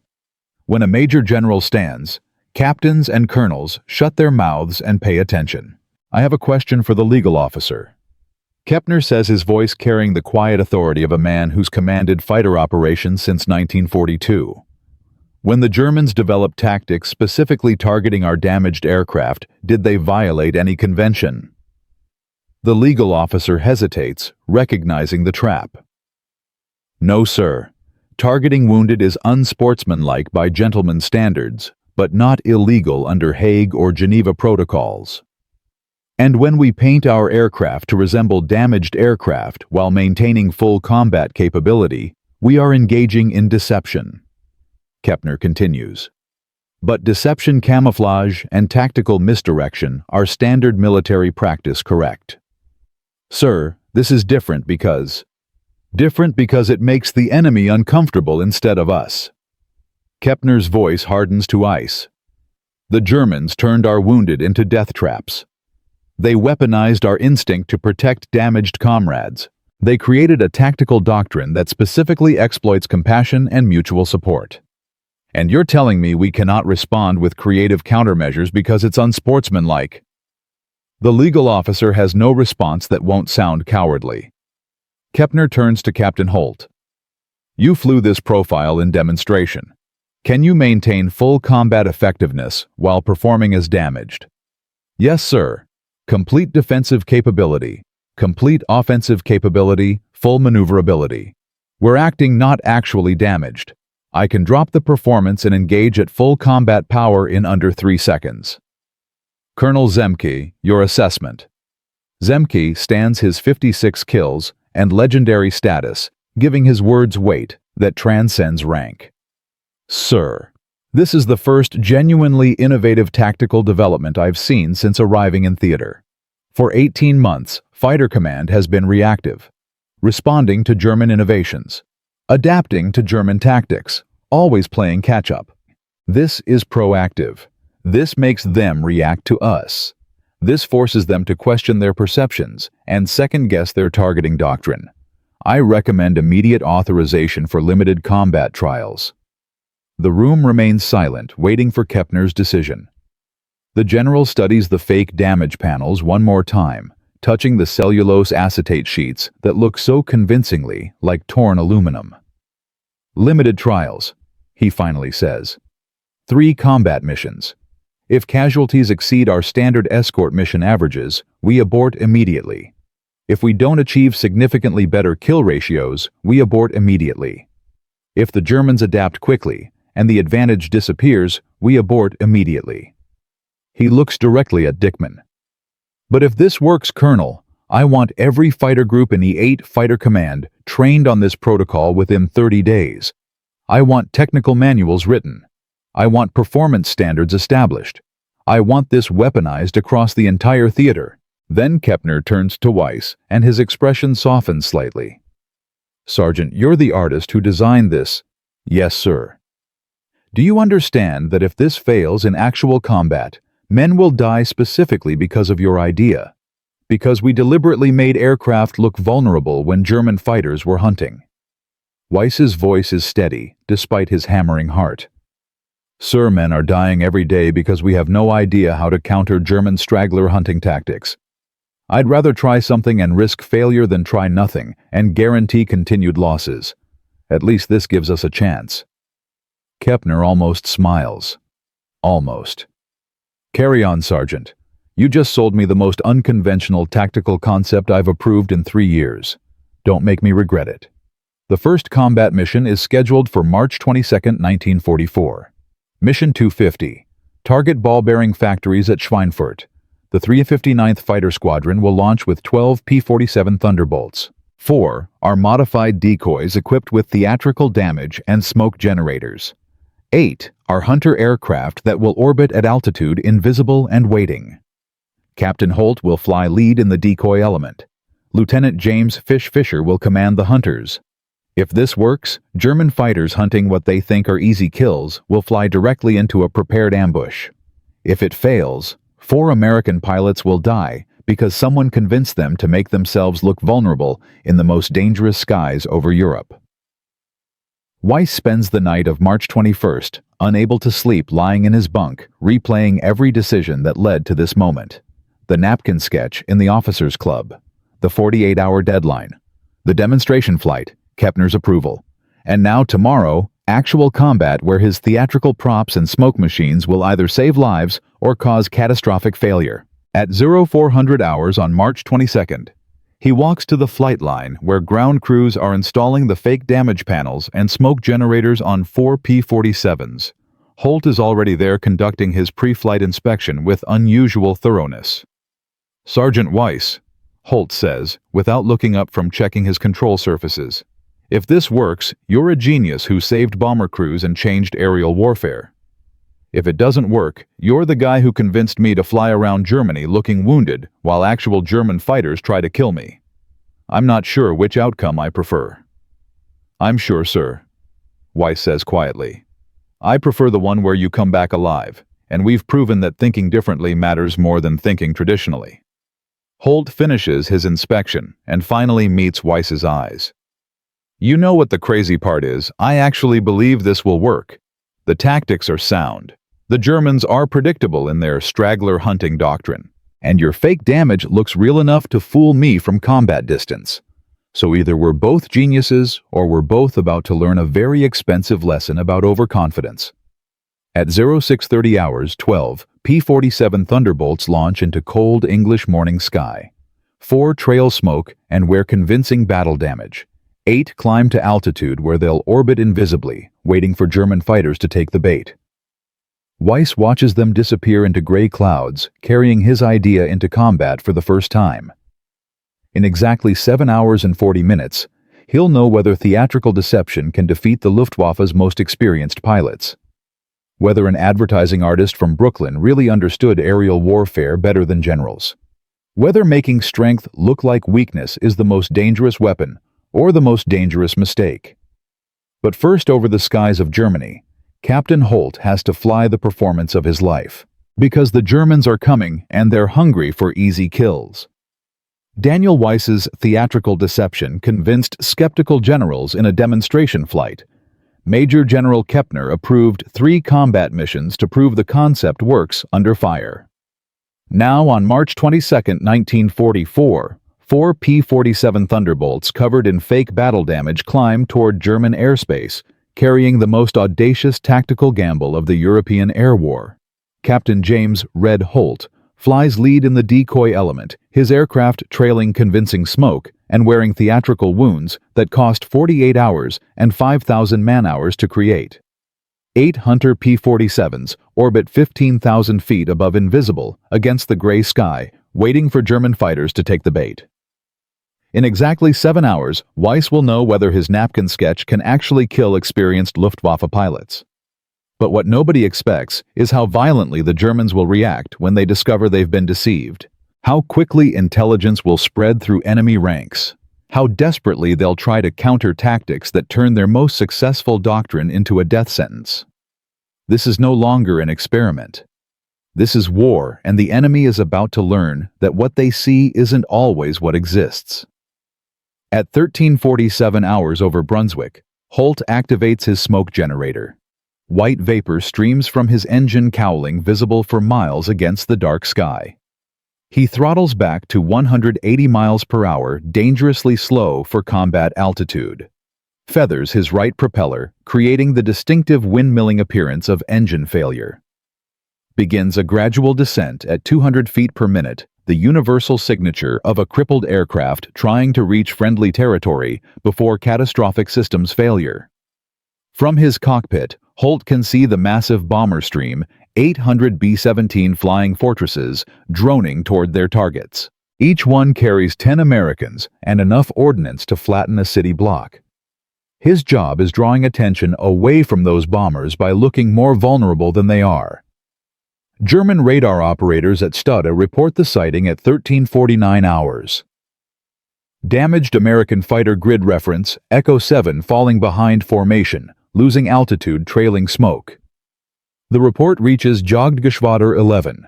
When a major general stands, captains and colonels shut their mouths and pay attention. I have a question for the legal officer. Kepner says, his voice carrying the quiet authority of a man who's commanded fighter operations since 1942. When the Germans developed tactics specifically targeting our damaged aircraft, did they violate any convention? The legal officer hesitates, recognizing the trap. No, sir. Targeting wounded is unsportsmanlike by gentlemen's standards, but not illegal under Hague or Geneva protocols. And when we paint our aircraft to resemble damaged aircraft while maintaining full combat capability, we are engaging in deception. Kepner continues. But deception, camouflage, and tactical misdirection are standard military practice, correct? Sir, this is different because it makes the enemy uncomfortable instead of us. Kepner's voice hardens to ice. The Germans turned our wounded into death traps. They weaponized our instinct to protect damaged comrades. They created a tactical doctrine that specifically exploits compassion and mutual support. And you're telling me we cannot respond with creative countermeasures because it's unsportsmanlike? The legal officer has no response that won't sound cowardly. Kepner turns to Captain Holt. You flew this profile in demonstration. Can you maintain full combat effectiveness while performing as damaged? Yes, sir. Complete defensive capability, complete offensive capability, full maneuverability. We're acting not actually damaged. I can drop the performance and engage at full combat power in under 3 seconds. Colonel Zemke, your assessment. Zemke stands his 56 kills and legendary status, giving his words weight that transcends rank. Sir, this is the first genuinely innovative tactical development I've seen since arriving in theater. For 18 months, Fighter Command has been reactive, responding to German innovations, adapting to German tactics, always playing catch-up. This is proactive. This makes them react to us. This forces them to question their perceptions and second-guess their targeting doctrine. I recommend immediate authorization for limited combat trials. The room remains silent, waiting for Kepner's decision. The general studies the fake damage panels one more time, touching the cellulose acetate sheets that look so convincingly like torn aluminum. Limited trials, he finally says. 3 combat missions. If casualties exceed our standard escort mission averages, we abort immediately. If we don't achieve significantly better kill ratios, we abort immediately. If the Germans adapt quickly, and the advantage disappears, we abort immediately. He looks directly at Dickman. But if this works, Colonel, I want every fighter group in the 8 Fighter Command trained on this protocol within 30 days. I want technical manuals written. I want performance standards established. I want this weaponized across the entire theater." Then Kepner turns to Weiss, and his expression softens slightly. "Sergeant, you're the artist who designed this." "Yes, sir." "Do you understand that if this fails in actual combat, men will die specifically because of your idea? Because we deliberately made aircraft look vulnerable when German fighters were hunting." Weiss's voice is steady, despite his hammering heart. "Sir, men are dying every day because we have no idea how to counter German straggler hunting tactics. I'd rather try something and risk failure than try nothing and guarantee continued losses. At least this gives us a chance." Kepner almost smiles. Almost. "Carry on, Sergeant. You just sold me the most unconventional tactical concept I've approved in 3 years. Don't make me regret it." The first combat mission is scheduled for March 22, 1944. Mission 250. Target ball-bearing factories at Schweinfurt. The 359th Fighter Squadron will launch with 12 P-47 Thunderbolts. 4 are modified decoys equipped with theatrical damage and smoke generators. 8 are Hunter aircraft that will orbit at altitude invisible and waiting. Captain Holt will fly lead in the decoy element. Lieutenant James "Fish" Fisher will command the Hunters. If this works, German fighters hunting what they think are easy kills will fly directly into a prepared ambush. If it fails, 4 American pilots will die because someone convinced them to make themselves look vulnerable in the most dangerous skies over Europe. Weiss spends the night of March 21st, unable to sleep, lying in his bunk, replaying every decision that led to this moment. The napkin sketch in the officers' club, the 48-hour deadline, the demonstration flight, Kepner's approval, and now tomorrow, actual combat where his theatrical props and smoke machines will either save lives or cause catastrophic failure. At 0400 hours on March 22nd, he walks to the flight line where ground crews are installing the fake damage panels and smoke generators on 4 P-47s. Holt is already there conducting his pre-flight inspection with unusual thoroughness. "Sergeant Weiss," Holt says, without looking up from checking his control surfaces, "if this works, you're a genius who saved bomber crews and changed aerial warfare. If it doesn't work, you're the guy who convinced me to fly around Germany looking wounded while actual German fighters try to kill me. I'm not sure which outcome I prefer." "I'm sure, sir," Weiss says quietly. "I prefer the one where you come back alive, and we've proven that thinking differently matters more than thinking traditionally." Holt finishes his inspection and finally meets Weiss's eyes. "You know what the crazy part is? I actually believe this will work. The tactics are sound. The Germans are predictable in their straggler hunting doctrine, and your fake damage looks real enough to fool me from combat distance. So either we're both geniuses or we're both about to learn a very expensive lesson about overconfidence." At 0630 hours 12, P-47 Thunderbolts launch into cold English morning sky. 4 trail smoke and wear convincing battle damage. 8 climb to altitude where they'll orbit invisibly, waiting for German fighters to take the bait. Weiss watches them disappear into gray clouds, carrying his idea into combat for the first time. In exactly 7 hours and 40 minutes, he'll know whether theatrical deception can defeat the Luftwaffe's most experienced pilots. Whether an advertising artist from Brooklyn really understood aerial warfare better than generals. Whether making strength look like weakness is the most dangerous weapon or the most dangerous mistake. But first, over the skies of Germany, Captain Holt has to fly the performance of his life. Because the Germans are coming and they're hungry for easy kills. Daniel Weiss's theatrical deception convinced skeptical generals in a demonstration flight. Major General Kepner approved 3 combat missions to prove the concept works under fire. Now, on March 22, 1944, 4 P-47 Thunderbolts covered in fake battle damage climb toward German airspace, carrying the most audacious tactical gamble of the European air war. Captain James "Red" Holt flies lead in the decoy element, his aircraft trailing convincing smoke and wearing theatrical wounds that cost 48 hours and 5,000 man-hours to create. 8 Hunter P-47s orbit 15,000 feet above invisible against the gray sky, waiting for German fighters to take the bait. In exactly 7 hours, Weiss will know whether his napkin sketch can actually kill experienced Luftwaffe pilots. But what nobody expects is how violently the Germans will react when they discover they've been deceived. How quickly intelligence will spread through enemy ranks. How desperately they'll try to counter tactics that turn their most successful doctrine into a death sentence. This is no longer an experiment. This is war, and the enemy is about to learn that what they see isn't always what exists. At 13:47 hours over Brunswick, Holt activates his smoke generator. White vapor streams from his engine cowling, visible for miles against the dark sky. He throttles back to 180 miles per hour, dangerously slow for combat altitude. Feathers his right propeller, creating the distinctive windmilling appearance of engine failure. Begins a gradual descent at 200 feet per minute, the universal signature of a crippled aircraft trying to reach friendly territory before catastrophic systems failure. From his cockpit, Holt can see the massive bomber stream, 800 B-17 flying fortresses, droning toward their targets. Each one carries 10 Americans and enough ordnance to flatten a city block. His job is drawing attention away from those bombers by looking more vulnerable than they are. German radar operators at Stade report the sighting at 13:49 hours. Damaged American fighter grid reference, Echo 7 falling behind formation, losing altitude, trailing smoke. The report reaches Jagdgeschwader 11.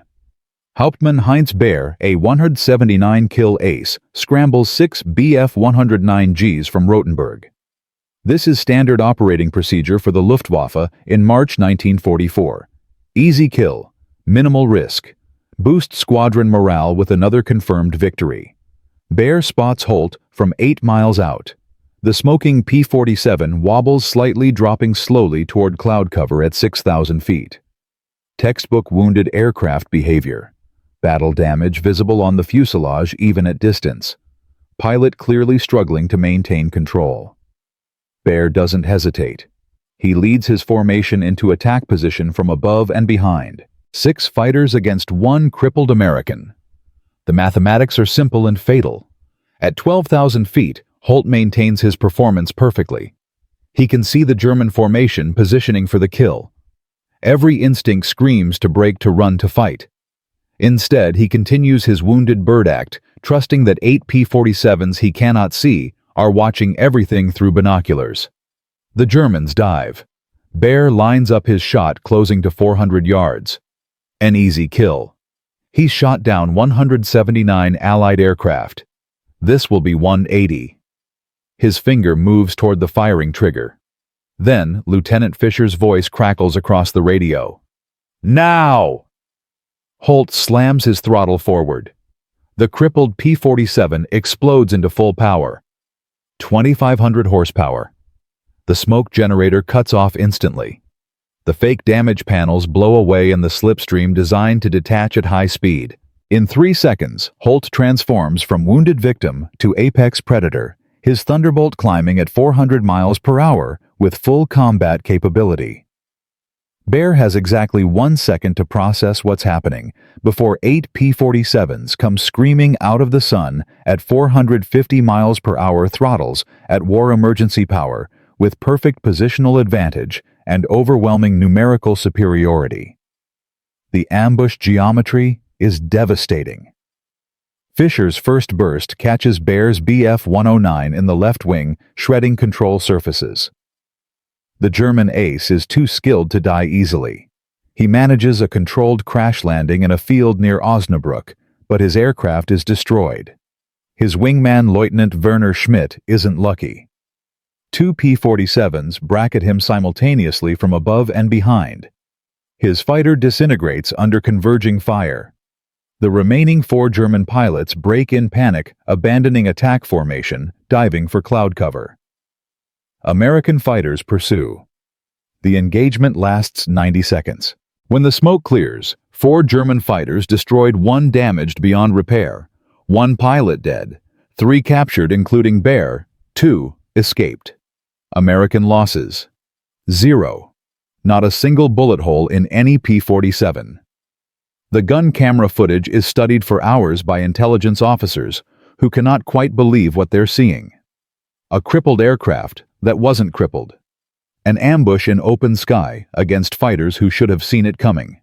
Hauptmann Heinz Baer, a 179-kill ace, scrambles 6 Bf-109Gs from Rotenburg. This is standard operating procedure for the Luftwaffe in March 1944. Easy kill. Minimal risk. Boost squadron morale with another confirmed victory. Baer spots Holt from 8 miles out. The smoking P-47 wobbles slightly, dropping slowly toward cloud cover at 6,000 feet. Textbook wounded aircraft behavior. Battle damage visible on the fuselage even at distance. Pilot clearly struggling to maintain control. Baer doesn't hesitate. He leads his formation into attack position from above and behind. 6 fighters against 1 crippled American. The mathematics are simple and fatal. At 12,000 feet, Holt maintains his performance perfectly. He can see the German formation positioning for the kill. Every instinct screams to break, to run, to fight. Instead, he continues his wounded bird act, trusting that 8 P-47s he cannot see are watching everything through binoculars. The Germans dive. Baer lines up his shot, closing to 400 yards. An easy kill. He's shot down 179 Allied aircraft. This will be 180. His finger moves toward the firing trigger. Then, Lieutenant Fisher's voice crackles across the radio. Now! Holt slams his throttle forward. The crippled P-47 explodes into full power. 2,500 horsepower. The smoke generator cuts off instantly. The fake damage panels blow away in the slipstream designed to detach at high speed. In 3 seconds, Holt transforms from wounded victim to apex predator, his Thunderbolt climbing at 400 miles per hour with full combat capability. Baer has exactly 1 second to process what's happening before 8 P-47s come screaming out of the sun at 450 miles per hour throttles at war emergency power with perfect positional advantage and overwhelming numerical superiority. The ambush geometry is devastating. Fisher's first burst catches Baer's Bf-109 in the left wing, shredding control surfaces. The German ace is too skilled to die easily. He manages a controlled crash landing in a field near Osnabrück, but his aircraft is destroyed. His wingman Lieutenant Werner Schmidt isn't lucky. 2 P-47s bracket him simultaneously from above and behind. His fighter disintegrates under converging fire. The remaining 4 German pilots break in panic, abandoning attack formation, diving for cloud cover. American fighters pursue. The engagement lasts 90 seconds. When the smoke clears, 4 German fighters destroyed, 1 damaged beyond repair, 1 pilot dead, 3 captured including Baer, 2 escaped. American losses: 0. Not a single bullet hole in any P-47. The gun camera footage is studied for hours by intelligence officers, who cannot quite believe what they're seeing. A crippled aircraft that wasn't crippled. An ambush in open sky against fighters who should have seen it coming.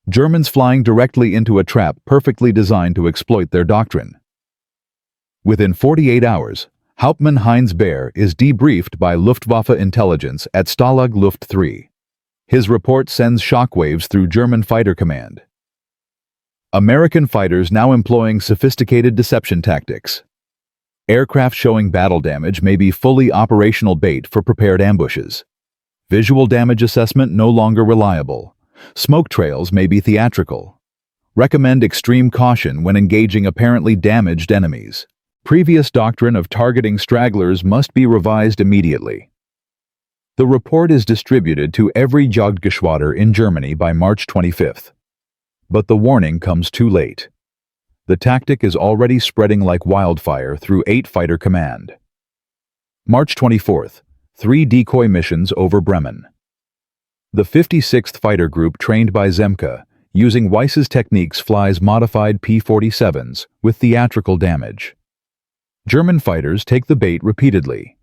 Germans flying directly into a trap perfectly designed to exploit their doctrine. Within 48 hours, Hauptmann Heinz Baer is debriefed by Luftwaffe intelligence at Stalag Luft 3. His report sends shockwaves through German fighter command. American fighters now employing sophisticated deception tactics. Aircraft showing battle damage may be fully operational bait for prepared ambushes. Visual damage assessment no longer reliable. Smoke trails may be theatrical. Recommend extreme caution when engaging apparently damaged enemies. Previous doctrine of targeting stragglers must be revised immediately. The report is distributed to every Jagdgeschwader in Germany by March 25th. But the warning comes too late. The tactic is already spreading like wildfire through 8 fighter command. March 24th, 3 decoy missions over Bremen. The 56th Fighter Group trained by Zemke, using Weiss's techniques, flies modified P-47s with theatrical damage. German fighters take the bait repeatedly.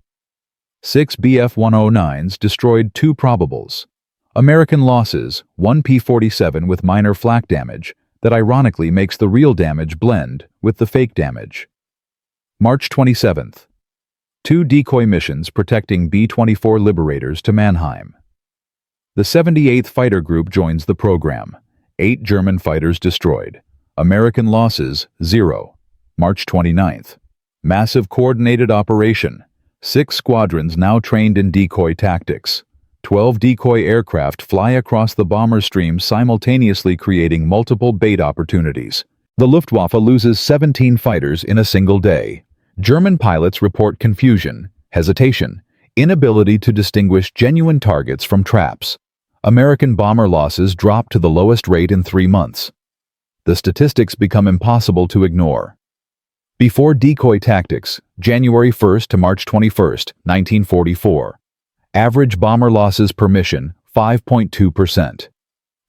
6 Bf-109s destroyed 2 probables. American losses, 1 P-47 with minor flak damage that ironically makes the real damage blend with the fake damage. March 27th. 2 decoy missions protecting B-24 Liberators to Mannheim. The 78th Fighter Group joins the program. 8 German fighters destroyed. American losses, 0. March 29th. Massive coordinated operation. 6 squadrons now trained in decoy tactics. 12 decoy aircraft fly across the bomber stream simultaneously, creating multiple bait opportunities. The Luftwaffe loses 17 fighters in a single day. German pilots report confusion, hesitation, inability to distinguish genuine targets from traps. American bomber losses drop to the lowest rate in 3 months. The statistics become impossible to ignore. Before decoy tactics, January 1st to March 21st, 1944. Average bomber losses per mission, 5.2%.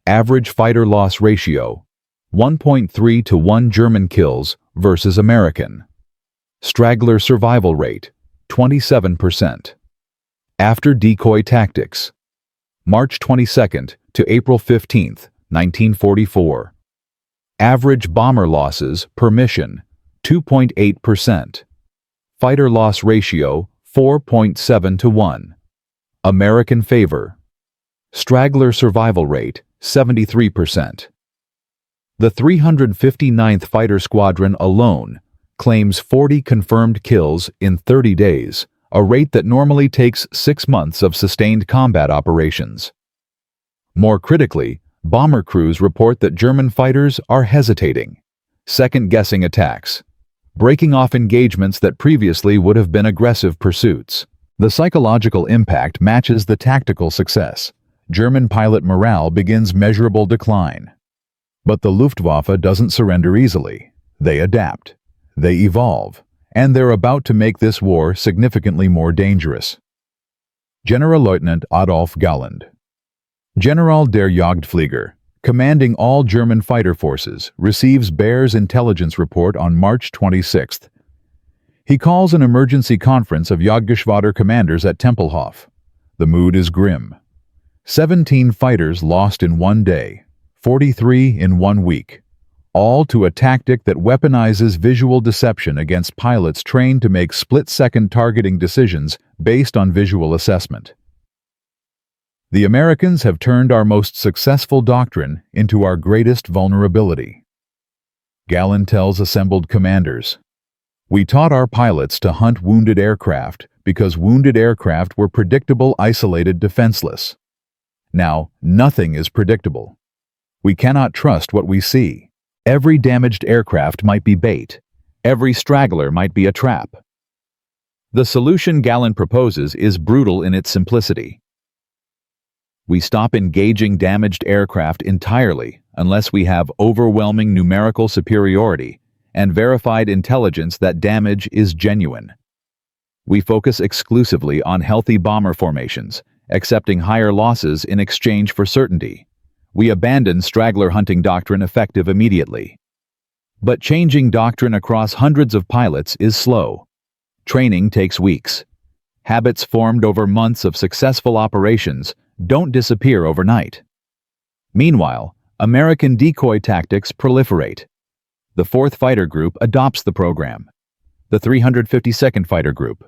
Average fighter loss ratio, 1.3 to 1 German kills versus American. Straggler survival rate, 27%. After decoy tactics, March 22nd to April 15th, 1944. Average bomber losses per mission, 2.8%. Fighter loss ratio, 4.7 to 1. American favor. Straggler survival rate, 73%. The 359th Fighter Squadron alone claims 40 confirmed kills in 30 days, a rate that normally takes 6 months of sustained combat operations. More critically, bomber crews report that German fighters are hesitating, second-guessing attacks, breaking off engagements that previously would have been aggressive pursuits. The psychological impact matches the tactical success. German pilot morale begins measurable decline. But the Luftwaffe doesn't surrender easily. They adapt. They evolve. And they're about to make this war significantly more dangerous. Generalleutnant Adolf Galland, General der Jagdflieger, commanding all German fighter forces, receives Baer's intelligence report on March 26th. He calls an emergency conference of Jagdgeschwader commanders at Tempelhof. The mood is grim. 17 fighters lost in 1 day, 43 in 1 week, all to a tactic that weaponizes visual deception against pilots trained to make split-second targeting decisions based on visual assessment. The Americans have turned our most successful doctrine into our greatest vulnerability. Galland tells assembled commanders, "We taught our pilots to hunt wounded aircraft because wounded aircraft were predictable, isolated, defenseless. Now, nothing is predictable. We cannot trust what we see. Every damaged aircraft might be bait. Every straggler might be a trap." The solution Galland proposes is brutal in its simplicity. We stop engaging damaged aircraft entirely unless we have overwhelming numerical superiority and verified intelligence that damage is genuine. We focus exclusively on healthy bomber formations, accepting higher losses in exchange for certainty. We abandon straggler hunting doctrine effective immediately. But changing doctrine across hundreds of pilots is slow. Training takes weeks. Habits formed over months of successful operations don't disappear overnight. Meanwhile, American decoy tactics proliferate. The 4th Fighter Group adopts the program. The 352nd Fighter Group.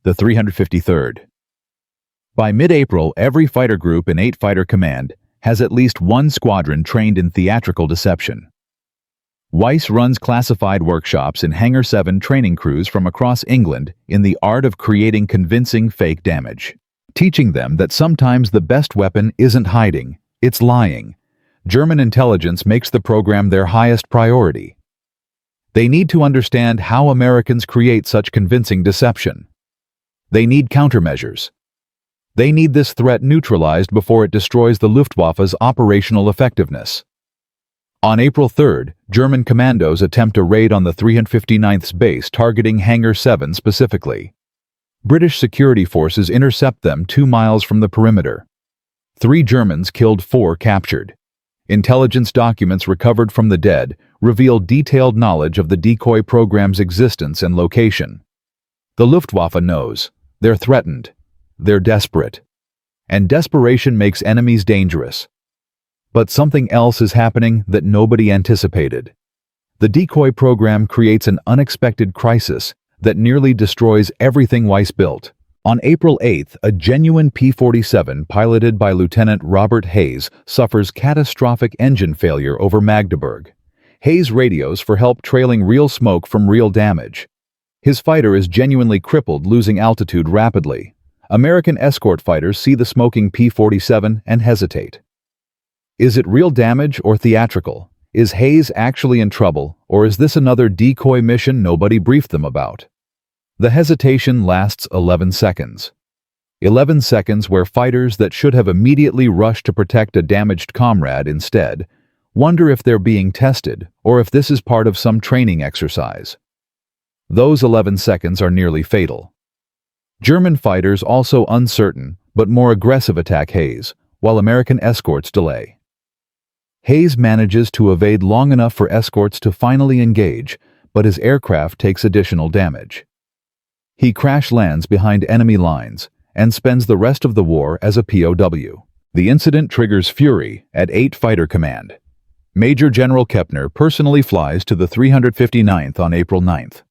The 353rd. By mid-April, every fighter group in 8 Fighter Command has at least one squadron trained in theatrical deception. Weiss runs classified workshops in Hangar 7 training crews from across England in the art of creating convincing fake damage, teaching them that sometimes the best weapon isn't hiding, it's lying. German intelligence makes the program their highest priority. They need to understand how Americans create such convincing deception. They need countermeasures. They need this threat neutralized before it destroys the Luftwaffe's operational effectiveness. On April 3rd, German commandos attempt a raid on the 359th's base targeting Hangar 7 specifically. British security forces intercept them 2 miles from the perimeter. 3 Germans killed, 4 captured. Intelligence documents recovered from the dead reveal detailed knowledge of the decoy program's existence and location. The Luftwaffe knows. They're threatened. They're desperate. And desperation makes enemies dangerous. But something else is happening that nobody anticipated. The decoy program creates an unexpected crisis that nearly destroys everything Weiss built. On April 8th, a genuine P-47 piloted by Lieutenant Robert Hayes suffers catastrophic engine failure over Magdeburg. Hayes radios for help trailing real smoke from real damage. His fighter is genuinely crippled, losing altitude rapidly. American escort fighters see the smoking P-47 and hesitate. Is it real damage or theatrical? Is Hayes actually in trouble, or is this another decoy mission nobody briefed them about? The hesitation lasts 11 seconds. 11 seconds where fighters that should have immediately rushed to protect a damaged comrade instead wonder if they're being tested or if this is part of some training exercise. Those 11 seconds are nearly fatal. German fighters also uncertain but more aggressive attack Hayes, while American escorts delay. Hayes manages to evade long enough for escorts to finally engage, but his aircraft takes additional damage. He crash lands behind enemy lines and spends the rest of the war as a POW. The incident triggers fury at 8 Fighter Command. Major General Kepner personally flies to the 359th on April 9th.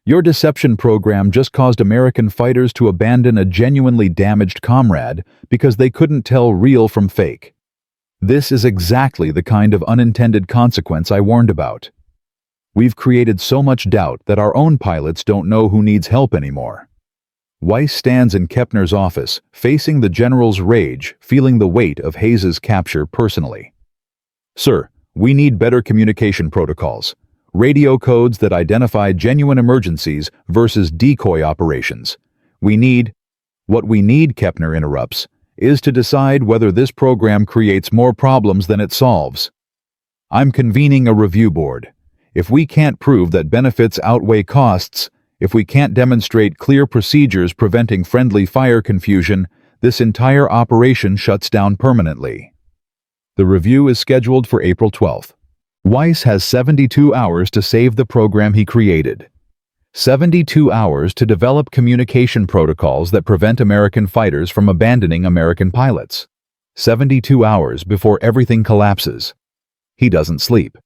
Your deception program just caused American fighters to abandon a genuinely damaged comrade because they couldn't tell real from fake. This is exactly the kind of unintended consequence I warned about. We've created so much doubt that our own pilots don't know who needs help anymore. Weiss stands in Kepner's office, facing the general's rage, feeling the weight of Hayes's capture personally. Sir, we need better communication protocols. Radio codes that identify genuine emergencies versus decoy operations. What we need, Kepner interrupts, is to decide whether this program creates more problems than it solves. I'm convening a review board. If we can't prove that benefits outweigh costs, if we can't demonstrate clear procedures preventing friendly fire confusion, this entire operation shuts down permanently. The review is scheduled for April 12th. Weiss has 72 hours to save the program he created. 72 hours to develop communication protocols that prevent American fighters from abandoning American pilots. 72 hours before everything collapses. He doesn't sleep.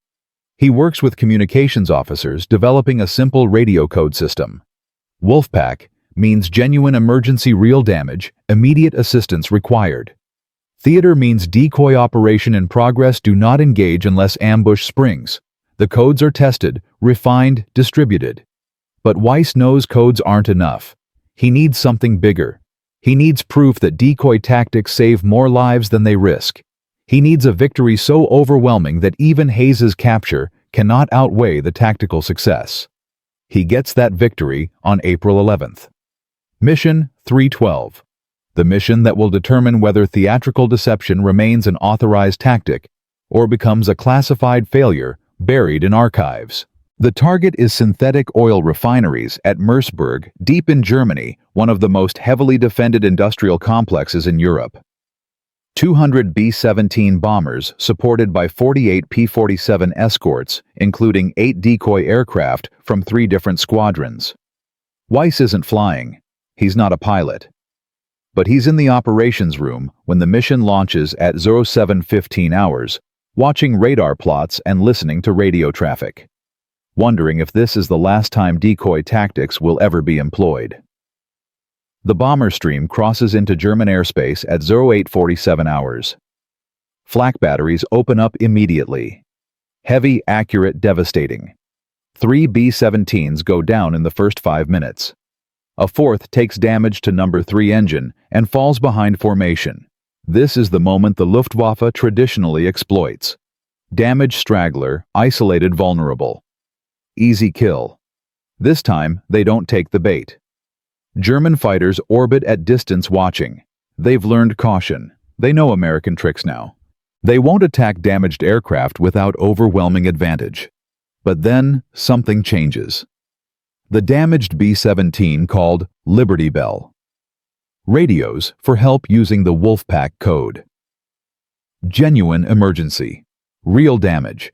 He works with communications officers developing a simple radio code system. Wolfpack means genuine emergency real damage, immediate assistance required. Theater means decoy operation in progress, do not engage unless ambush springs. The codes are tested, refined, distributed. But Weiss knows codes aren't enough. He needs something bigger. He needs proof that decoy tactics save more lives than they risk. He needs a victory so overwhelming that even Hayes's capture cannot outweigh the tactical success. He gets that victory on April 11th. Mission 312. The mission that will determine whether theatrical deception remains an authorized tactic or becomes a classified failure buried in archives. The target is synthetic oil refineries at Merseburg, deep in Germany, one of the most heavily defended industrial complexes in Europe. 200 B-17 bombers supported by 48 P-47 escorts, including 8 decoy aircraft from 3 different squadrons. Weiss isn't flying. He's not a pilot. But he's in the operations room when the mission launches at 07:15 hours, watching radar plots and listening to radio traffic, wondering if this is the last time decoy tactics will ever be employed. The bomber stream crosses into German airspace at 08:47 hours. Flak batteries open up immediately. Heavy, accurate, devastating. 3 B-17s go down in the first 5 minutes. A fourth takes damage to number 3 engine and falls behind formation. This is the moment the Luftwaffe traditionally exploits. Damaged straggler, isolated vulnerable. Easy kill. This time, they don't take the bait. German fighters orbit at distance watching. They've learned caution. They know American tricks now. They won't attack damaged aircraft without overwhelming advantage. But then, something changes. The damaged B-17 called Liberty Bell. Radios for help using the Wolfpack code. Genuine emergency. Real damage.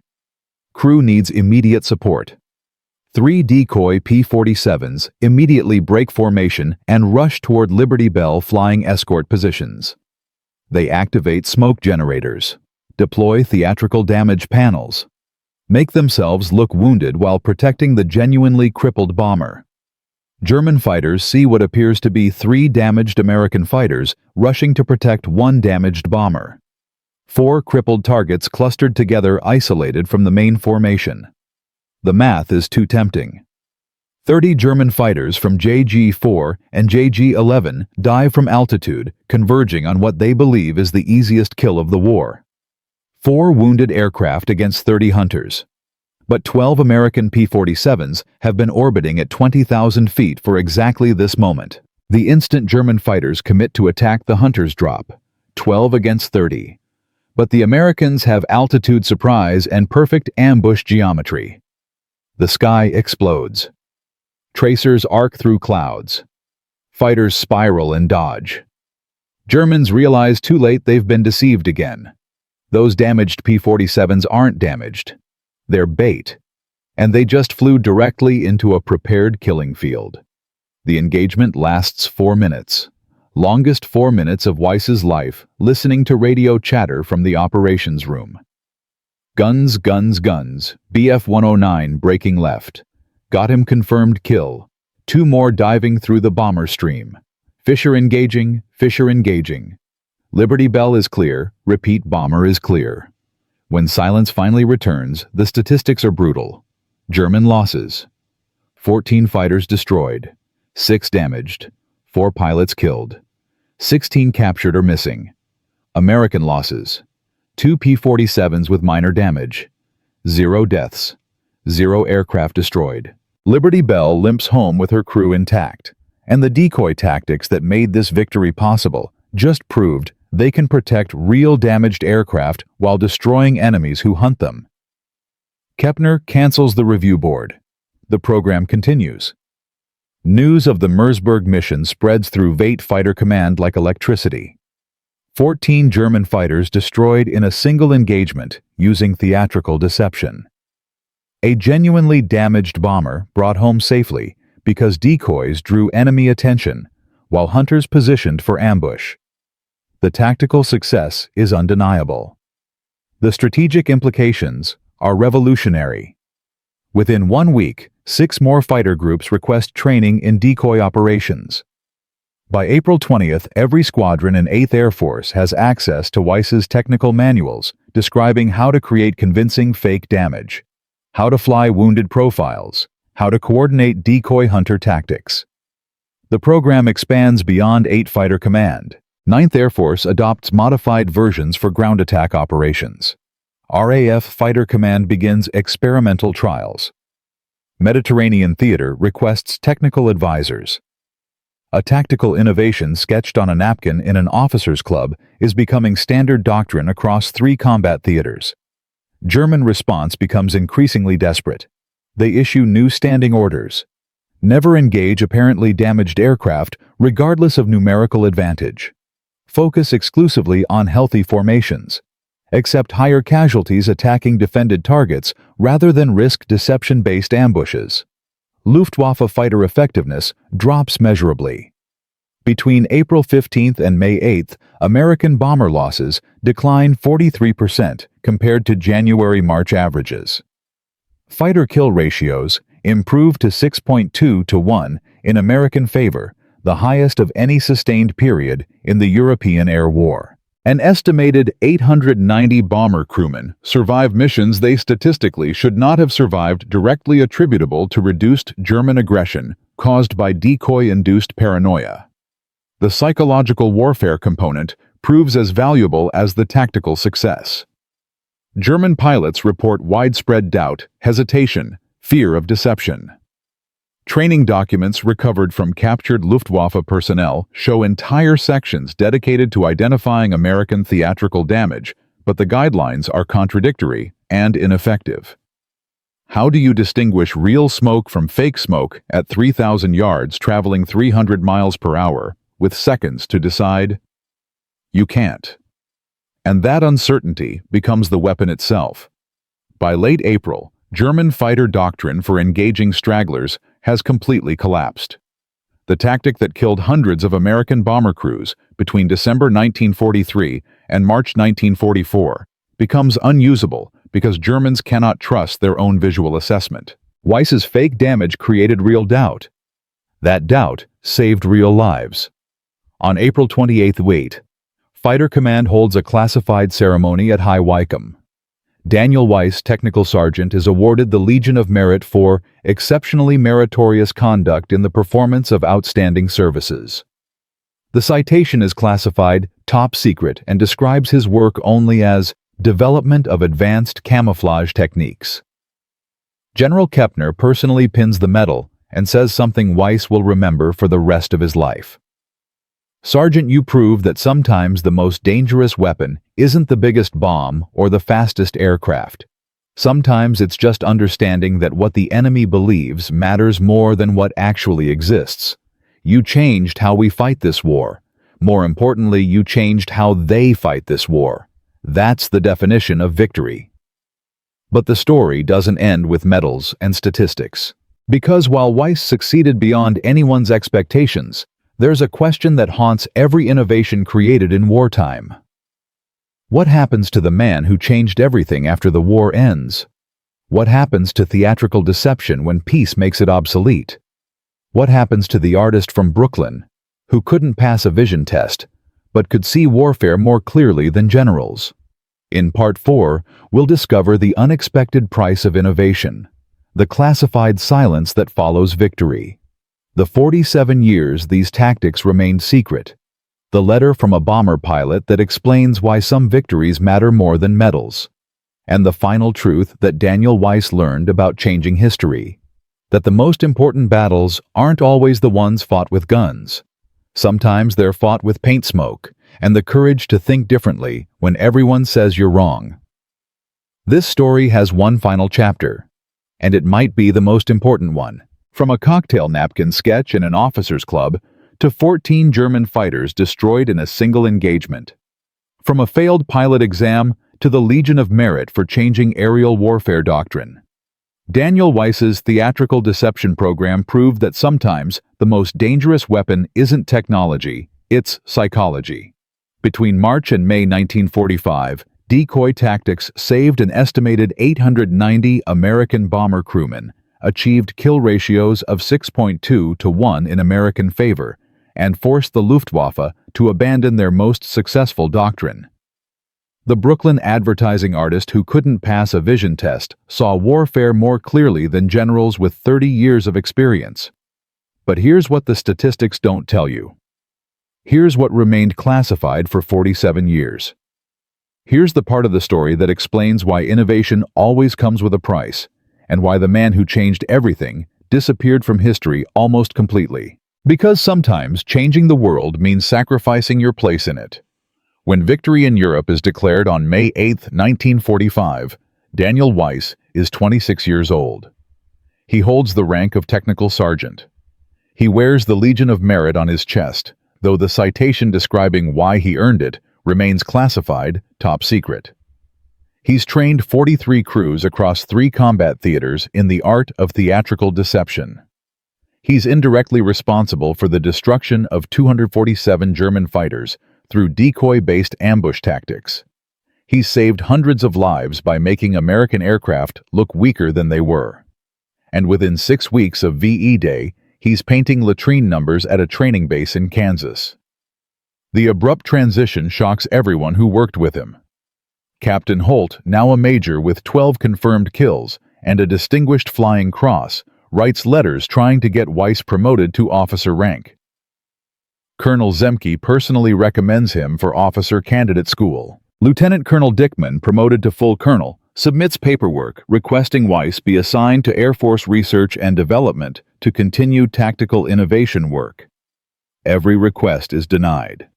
Crew needs immediate support. 3 decoy P-47s immediately break formation and rush toward Liberty Bell flying escort positions. They activate smoke generators, deploy theatrical damage panels, make themselves look wounded while protecting the genuinely crippled bomber. German fighters see what appears to be 3 damaged American fighters rushing to protect 1 damaged bomber. 4 crippled targets clustered together, isolated from the main formation. The math is too tempting. 30 German fighters from JG-4 and JG-11 dive from altitude, converging on what they believe is the easiest kill of the war. 4 wounded aircraft against 30 hunters. But 12 American P-47s have been orbiting at 20,000 feet for exactly this moment. The instant German fighters commit to attack, the hunters drop. 12 against 30. But the Americans have altitude surprise and perfect ambush geometry. The sky explodes. Tracers arc through clouds. Fighters spiral and dodge. Germans realize too late they've been deceived again. Those damaged P-47s aren't damaged. They're bait. And they just flew directly into a prepared killing field. The engagement lasts 4 minutes. Longest 4 minutes of Weiss's life, listening to radio chatter from the operations room. Guns, guns, guns. BF-109 breaking left. Got him, confirmed kill. 2 more diving through the bomber stream. Fisher engaging, Fisher engaging. Liberty Bell is clear, repeat, bomber is clear. When silence finally returns, the statistics are brutal. German losses. 14 fighters destroyed. 6 damaged. 4 pilots killed. 16 captured or missing. American losses. 2 P-47s with minor damage. 0 deaths. 0 aircraft destroyed. Liberty Bell limps home with her crew intact. And the decoy tactics that made this victory possible just proved they can protect real damaged aircraft while destroying enemies who hunt them. Kepner cancels the review board. The program continues. News of the Mersburg mission spreads through Vate Fighter Command like electricity. 14 German fighters destroyed in a single engagement using theatrical deception. A genuinely damaged bomber brought home safely because decoys drew enemy attention while hunters positioned for ambush. The tactical success is undeniable. The strategic implications are revolutionary. Within 1 week, 6 more fighter groups request training in decoy operations. By April 20th, every squadron in 8th Air Force has access to Weiss's technical manuals describing how to create convincing fake damage, how to fly wounded profiles, how to coordinate decoy hunter tactics. The program expands beyond 8 Fighter Command. 9th Air Force adopts modified versions for ground attack operations. RAF Fighter Command begins experimental trials. Mediterranean Theater requests technical advisors. A tactical innovation sketched on a napkin in an officers' club is becoming standard doctrine across 3 combat theaters. German response becomes increasingly desperate. They issue new standing orders. Never engage apparently damaged aircraft regardless of numerical advantage. focus exclusively on healthy formations, accept higher casualties attacking defended targets rather than risk deception-based ambushes. Luftwaffe fighter effectiveness drops measurably. Between April 15th and May 8th, American bomber losses decline 43% compared to January-March averages. Fighter kill ratios improved to 6.2 to 1 in American favor, the highest of any sustained period in the European Air War. An estimated 890 bomber crewmen survive missions they statistically should not have survived, directly attributable to reduced German aggression caused by decoy-induced paranoia. The psychological warfare component proves as valuable as the tactical success. German pilots report widespread doubt, hesitation, fear of deception. Training documents recovered from captured Luftwaffe personnel show entire sections dedicated to identifying American theatrical damage, but the guidelines are contradictory and ineffective. How do you distinguish real smoke from fake smoke at 3,000 yards traveling 300 miles per hour with seconds to decide? You can't. And that uncertainty becomes the weapon itself. By late April, German fighter doctrine for engaging stragglers has completely collapsed. The tactic that killed hundreds of American bomber crews between December 1943 and March 1944 becomes unusable because Germans cannot trust their own visual assessment. Weiss's fake damage created real doubt. That doubt saved real lives. On April 28th, Fighter Command holds a classified ceremony at High Wycombe. Daniel Weiss, Technical Sergeant, is awarded the Legion of Merit for exceptionally meritorious conduct in the performance of outstanding services. The citation is classified top secret and describes his work only as development of advanced camouflage techniques. General Kepner personally pins the medal and says something Weiss will remember for the rest of his life. Sergeant, you prove that sometimes the most dangerous weapon isn't the biggest bomb or the fastest aircraft. Sometimes it's just understanding that what the enemy believes matters more than what actually exists. You changed how we fight this war. More importantly, you changed how they fight this war. That's the definition of victory. But the story doesn't end with medals and statistics. Because while Weiss succeeded beyond anyone's expectations, there's a question that haunts every innovation created in wartime. What happens to the man who changed everything after the war ends? What happens to theatrical deception when peace makes it obsolete? What happens to the artist from Brooklyn, who couldn't pass a vision test, but could see warfare more clearly than generals? In Part 4, we'll discover the unexpected price of innovation, the classified silence that follows victory. The 47 years these tactics remained secret, the letter from a bomber pilot that explains why some victories matter more than medals, and the final truth that Daniel Weiss learned about changing history, that the most important battles aren't always the ones fought with guns. Sometimes they're fought with paint smoke and the courage to think differently when everyone says you're wrong. This story has one final chapter, and it might be the most important one. From a cocktail napkin sketch in an officers' club to 14 German fighters destroyed in a single engagement. From a failed pilot exam to the Legion of Merit for changing aerial warfare doctrine. Daniel Weiss's theatrical deception program proved that sometimes the most dangerous weapon isn't technology, it's psychology. Between March and May 1945, decoy tactics saved an estimated 890 American bomber crewmen, achieved kill ratios of 6.2 to 1 in American favor, and forced the Luftwaffe to abandon their most successful doctrine. The Brooklyn advertising artist who couldn't pass a vision test saw warfare more clearly than generals with 30 years of experience. But here's what the statistics don't tell you. Here's what remained classified for 47 years. Here's the part of the story that explains why innovation always comes with a price, and why the man who changed everything disappeared from history almost completely. Because sometimes changing the world means sacrificing your place in it. When victory in Europe is declared on May 8, 1945, Daniel Weiss is 26 years old. He holds the rank of technical sergeant. He wears the Legion of Merit on his chest, though the citation describing why he earned it remains classified top secret. He's trained 43 crews across 3 combat theaters in the art of theatrical deception. He's indirectly responsible for the destruction of 247 German fighters through decoy-based ambush tactics. He's saved hundreds of lives by making American aircraft look weaker than they were. And within 6 weeks of VE Day, he's painting latrine numbers at a training base in Kansas. The abrupt transition shocks everyone who worked with him. Captain Holt, now a major with 12 confirmed kills and a Distinguished Flying Cross, writes letters trying to get Weiss promoted to officer rank. Colonel Zemke personally recommends him for officer candidate school. Lieutenant Colonel Dickman, promoted to full colonel, submits paperwork requesting Weiss be assigned to Air Force Research and Development to continue tactical innovation work. Every request is denied.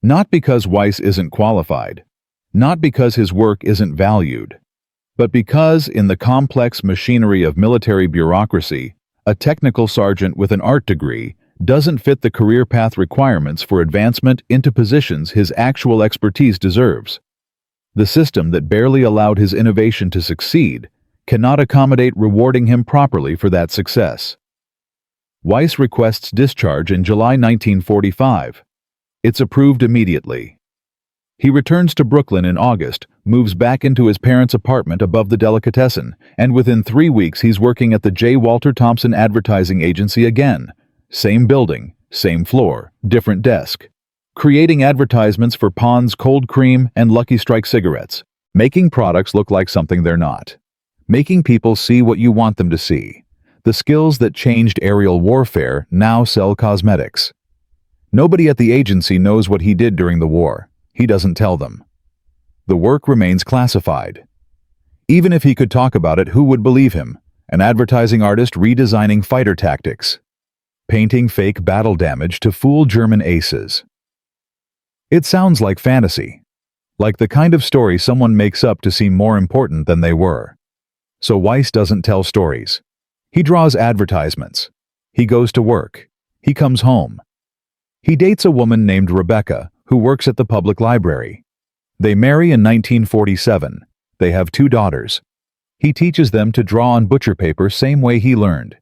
Not because Weiss isn't qualified, not because his work isn't valued, but because in the complex machinery of military bureaucracy, a technical sergeant with an art degree doesn't fit the career path requirements for advancement into positions his actual expertise deserves. The system that barely allowed his innovation to succeed cannot accommodate rewarding him properly for that success. Weiss requests discharge in July 1945. It's approved immediately. He returns to Brooklyn in August, moves back into his parents' apartment above the delicatessen, and within 3 weeks he's working at the J. Walter Thompson Advertising Agency again. Same building, same floor, different desk. Creating advertisements for Pond's Cold Cream and Lucky Strike cigarettes. Making products look like something they're not. Making people see what you want them to see. The skills that changed aerial warfare now sell cosmetics. Nobody at the agency knows what he did during the war. He doesn't tell them. The work remains classified. Even if he could talk about it, who would believe him? An advertising artist redesigning fighter tactics. Painting fake battle damage to fool German aces. It sounds like fantasy. Like the kind of story someone makes up to seem more important than they were. So Weiss doesn't tell stories. He draws advertisements. He goes to work. He comes home. He dates a woman named Rebecca, who works at the public library. They marry in 1947. They have 2 daughters. He teaches them to draw on butcher paper same way he learned.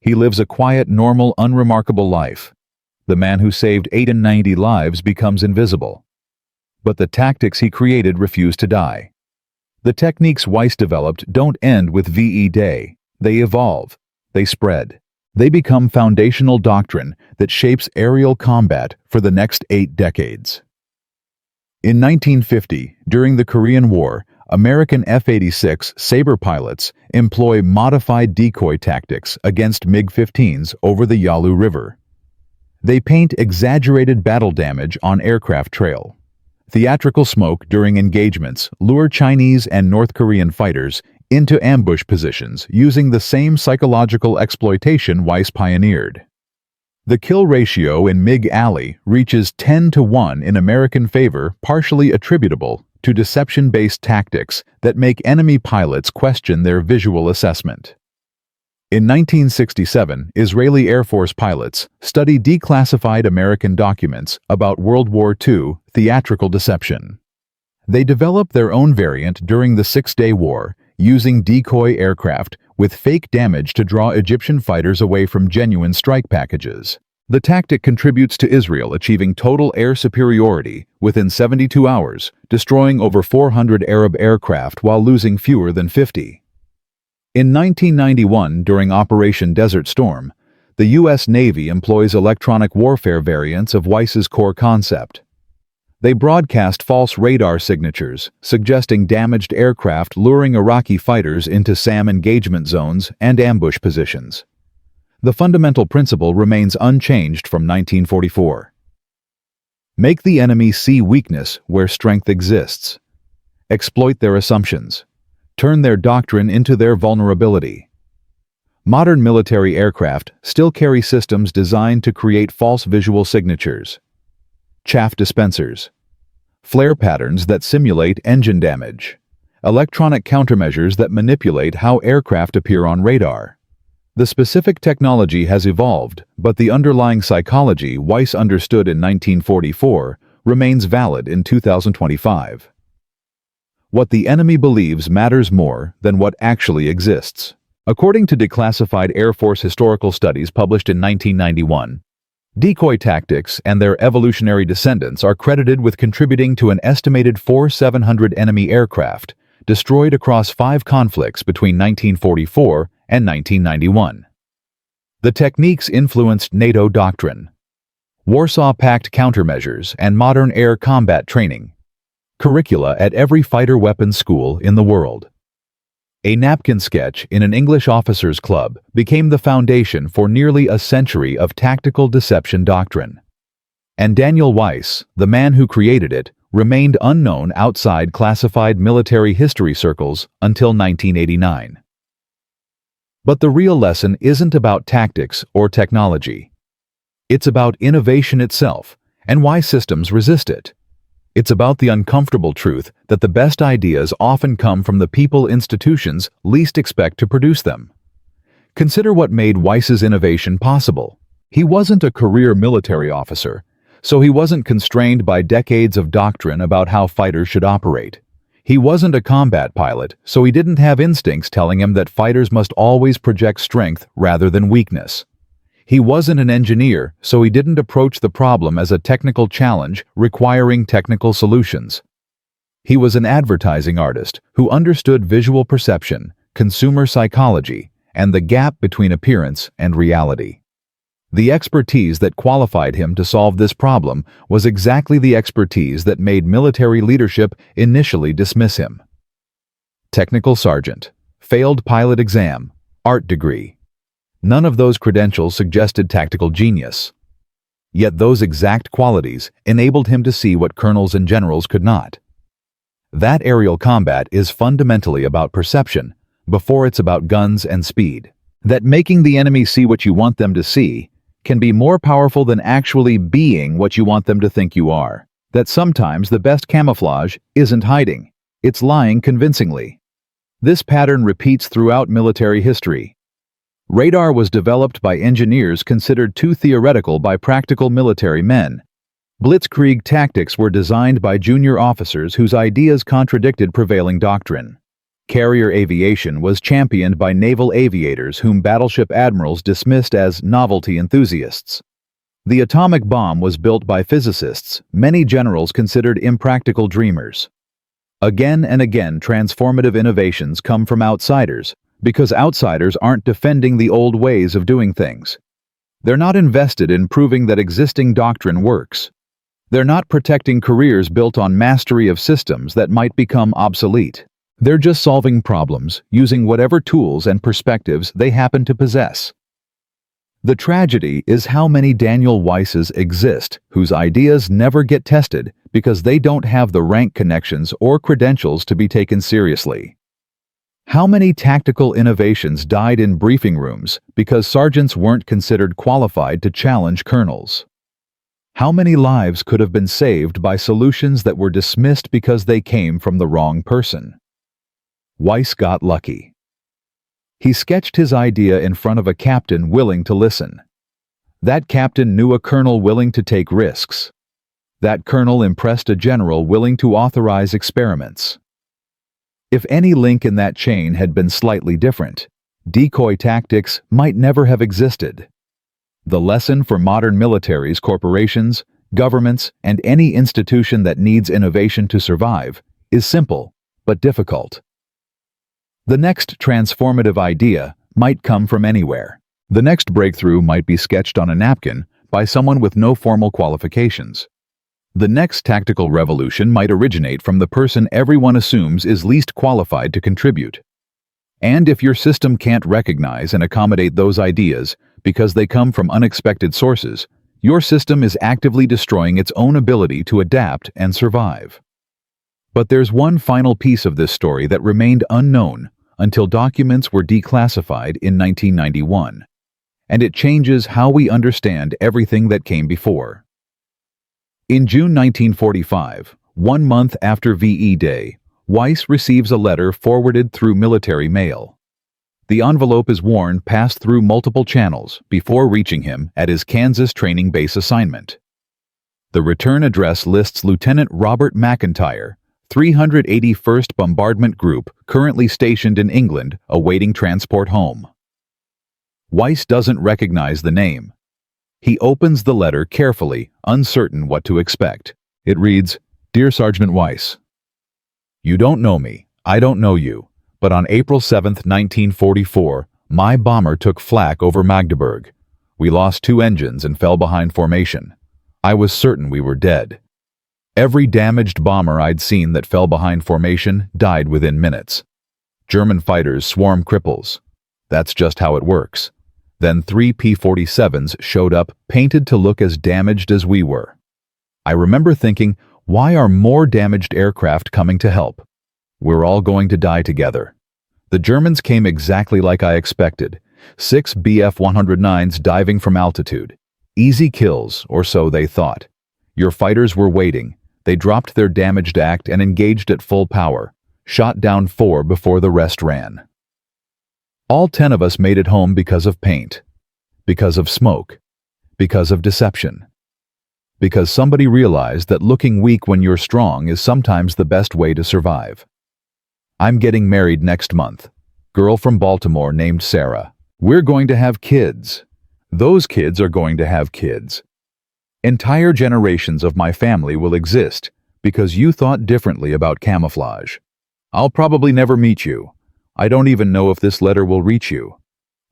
He lives a quiet, normal, unremarkable life. The man who saved 98 lives becomes invisible. But the tactics he created refuse to die. The techniques Weiss developed don't end with VE Day. They evolve. They spread. They become foundational doctrine that shapes aerial combat for the next 8 decades. In 1950, during the Korean War, American F-86 Sabre pilots employ modified decoy tactics against MiG-15s over the Yalu River. They paint exaggerated battle damage on aircraft trail. Theatrical smoke during engagements lure Chinese and North Korean fighters into ambush positions using the same psychological exploitation Weiss pioneered. The kill ratio in MiG Alley reaches 10-1 in American favor, partially attributable to deception-based tactics that make enemy pilots question their visual assessment. In 1967, Israeli Air Force pilots studied declassified American documents about World War II theatrical deception. They developed their own variant during the Six-Day War, using decoy aircraft with fake damage to draw Egyptian fighters away from genuine strike packages. The tactic contributes to Israel achieving total air superiority within 72 hours, destroying over 400 Arab aircraft while losing fewer than 50. In 1991, during Operation Desert Storm, the U.S. Navy employs electronic warfare variants of Weiss's core concept. They broadcast false radar signatures, suggesting damaged aircraft luring Iraqi fighters into SAM engagement zones and ambush positions. The fundamental principle remains unchanged from 1944. Make the enemy see weakness where strength exists. Exploit their assumptions. Turn their doctrine into their vulnerability. Modern military aircraft still carry systems designed to create false visual signatures. Chaff dispensers, flare patterns that simulate engine damage, electronic countermeasures that manipulate how aircraft appear on radar. The specific technology has evolved, but the underlying psychology Weiss understood in 1944 remains valid in 2025. What the enemy believes matters more than what actually exists. According to declassified Air Force historical studies published in 1991, decoy tactics and their evolutionary descendants are credited with contributing to an estimated 4,700 enemy aircraft destroyed across 5 conflicts between 1944 and 1991. The techniques influenced NATO doctrine, Warsaw Pact countermeasures, and modern air combat training, curricula at every fighter weapons school in the world. A napkin sketch in an English officers' club became the foundation for nearly a century of tactical deception doctrine. And Daniel Weiss, the man who created it, remained unknown outside classified military history circles until 1989. But the real lesson isn't about tactics or technology. It's about innovation itself and why systems resist it. It's about the uncomfortable truth that the best ideas often come from the people institutions least expect to produce them. Consider what made Weiss's innovation possible. He wasn't a career military officer, so he wasn't constrained by decades of doctrine about how fighters should operate. He wasn't a combat pilot, so he didn't have instincts telling him that fighters must always project strength rather than weakness. He wasn't an engineer, so he didn't approach the problem as a technical challenge requiring technical solutions. He was an advertising artist who understood visual perception, consumer psychology, and the gap between appearance and reality. The expertise that qualified him to solve this problem was exactly the expertise that made military leadership initially dismiss him. Technical sergeant, failed pilot exam, art degree. None of those credentials suggested tactical genius. Yet those exact qualities enabled him to see what colonels and generals could not. That aerial combat is fundamentally about perception, before it's about guns and speed. That making the enemy see what you want them to see can be more powerful than actually being what you want them to think you are. That sometimes the best camouflage isn't hiding, it's lying convincingly. This pattern repeats throughout military history. Radar was developed by engineers considered too theoretical by practical military men. Blitzkrieg tactics were designed by junior officers whose ideas contradicted prevailing doctrine. Carrier aviation was championed by naval aviators whom battleship admirals dismissed as novelty enthusiasts. The atomic bomb was built by physicists many generals considered impractical dreamers. Again and again, transformative innovations come from outsiders, because outsiders aren't defending the old ways of doing things. They're not invested in proving that existing doctrine works. They're not protecting careers built on mastery of systems that might become obsolete. They're just solving problems using whatever tools and perspectives they happen to possess. The tragedy is how many Daniel Weisses exist whose ideas never get tested because they don't have the rank connections or credentials to be taken seriously. How many tactical innovations died in briefing rooms because sergeants weren't considered qualified to challenge colonels? How many lives could have been saved by solutions that were dismissed because they came from the wrong person? Weiss got lucky. He sketched his idea in front of a captain willing to listen. That captain knew a colonel willing to take risks. That colonel impressed a general willing to authorize experiments. If any link in that chain had been slightly different, decoy tactics might never have existed. The lesson for modern militaries, corporations, governments, and any institution that needs innovation to survive is simple but difficult. The next transformative idea might come from anywhere. The next breakthrough might be sketched on a napkin by someone with no formal qualifications. The next tactical revolution might originate from the person everyone assumes is least qualified to contribute. And if your system can't recognize and accommodate those ideas because they come from unexpected sources, your system is actively destroying its own ability to adapt and survive. But there's one final piece of this story that remained unknown until documents were declassified in 1991, and it changes how we understand everything that came before. In June 1945, 1 month after VE Day, Weiss receives a letter forwarded through military mail. The envelope is worn passed through multiple channels before reaching him at his Kansas training base assignment. The return address lists Lieutenant Robert McIntyre, 381st Bombardment Group, currently stationed in England, awaiting transport home. Weiss doesn't recognize the name. He opens the letter carefully, uncertain what to expect. It reads, "Dear Sergeant Weiss, you don't know me, I don't know you, but on April 7, 1944, my bomber took flak over Magdeburg. We lost 2 engines and fell behind formation. I was certain we were dead. Every damaged bomber I'd seen that fell behind formation died within minutes. German fighters swarm cripples. That's just how it works. Then 3 P-47s showed up, painted to look as damaged as we were. I remember thinking, why are more damaged aircraft coming to help? We're all going to die together. The Germans came exactly like I expected. 6 Bf-109s diving from altitude. Easy kills, or so they thought. Your fighters were waiting. They dropped their damaged act and engaged at full power. Shot down 4 before the rest ran. All 10 of us made it home because of paint. Because of smoke. Because of deception. Because somebody realized that looking weak when you're strong is sometimes the best way to survive. I'm getting married next month. Girl from Baltimore named Sarah. We're going to have kids. Those kids are going to have kids. Entire generations of my family will exist because you thought differently about camouflage. I'll probably never meet you. I don't even know if this letter will reach you.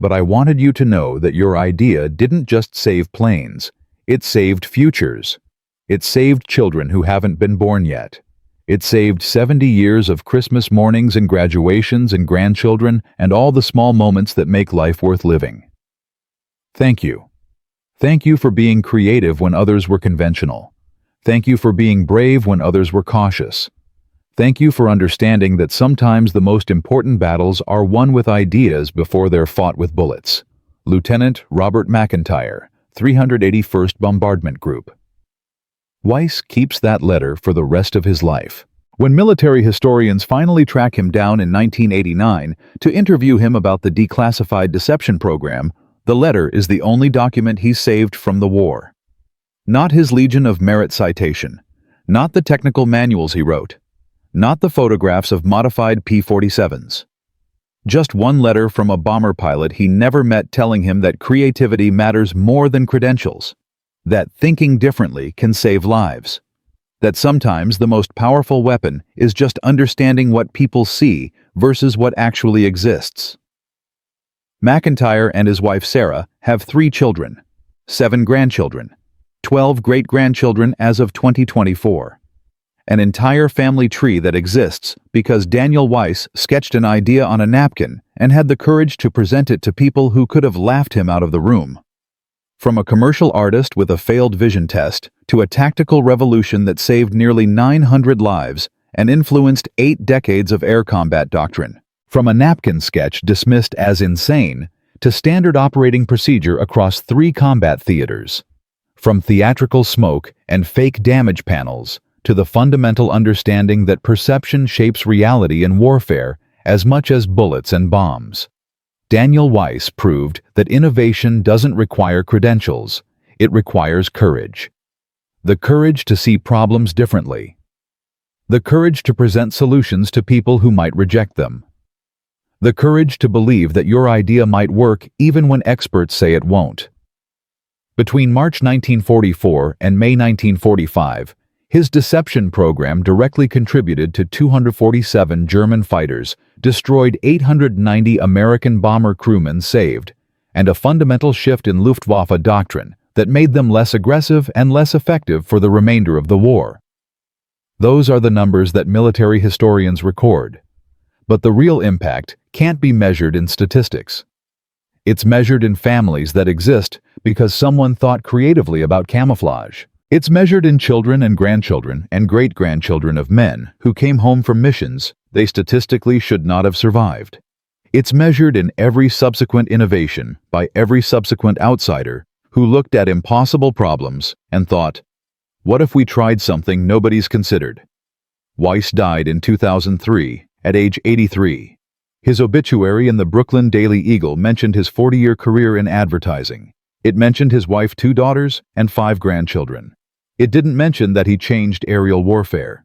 But I wanted you to know that your idea didn't just save planes. It saved futures. It saved children who haven't been born yet. It saved 70 years of Christmas mornings and graduations and grandchildren and all the small moments that make life worth living. Thank you. Thank you for being creative when others were conventional. Thank you for being brave when others were cautious. Thank you for understanding that sometimes the most important battles are won with ideas before they're fought with bullets. Lieutenant Robert McIntyre, 381st Bombardment Group. Weiss keeps that letter for the rest of his life. When military historians finally track him down in 1989 to interview him about the declassified deception program, the letter is the only document he's saved from the war. Not his Legion of Merit citation, not the technical manuals he wrote, not the photographs of modified P-47s. Just one letter from a bomber pilot he never met telling him that creativity matters more than credentials, that thinking differently can save lives, that sometimes the most powerful weapon is just understanding what people see versus what actually exists. McIntyre and his wife Sarah have 3 children, 7 grandchildren, 12 great-grandchildren as of 2024. An entire family tree that exists because Daniel Weiss sketched an idea on a napkin and had the courage to present it to people who could have laughed him out of the room. From a commercial artist with a failed vision test to a tactical revolution that saved nearly 900 lives and influenced 8 decades of air combat doctrine. From a napkin sketch dismissed as insane to standard operating procedure across 3 combat theaters. From theatrical smoke and fake damage panels to the fundamental understanding that perception shapes reality in warfare as much as bullets and bombs. Daniel Weiss proved that innovation doesn't require credentials, it requires courage. The courage to see problems differently. The courage to present solutions to people who might reject them. The courage to believe that your idea might work even when experts say it won't. Between March 1944 and May 1945, his deception program directly contributed to 247 German fighters, destroyed 890 American bomber crewmen saved, and a fundamental shift in Luftwaffe doctrine that made them less aggressive and less effective for the remainder of the war. Those are the numbers that military historians record. But the real impact can't be measured in statistics. It's measured in families that exist because someone thought creatively about camouflage. It's measured in children and grandchildren and great-grandchildren of men who came home from missions they statistically should not have survived. It's measured in every subsequent innovation by every subsequent outsider who looked at impossible problems and thought, what if we tried something nobody's considered? Weiss died in 2003 at age 83. His obituary in the Brooklyn Daily Eagle mentioned his 40-year career in advertising. It mentioned his wife, 2 daughters, and 5 grandchildren. It didn't mention that he changed aerial warfare.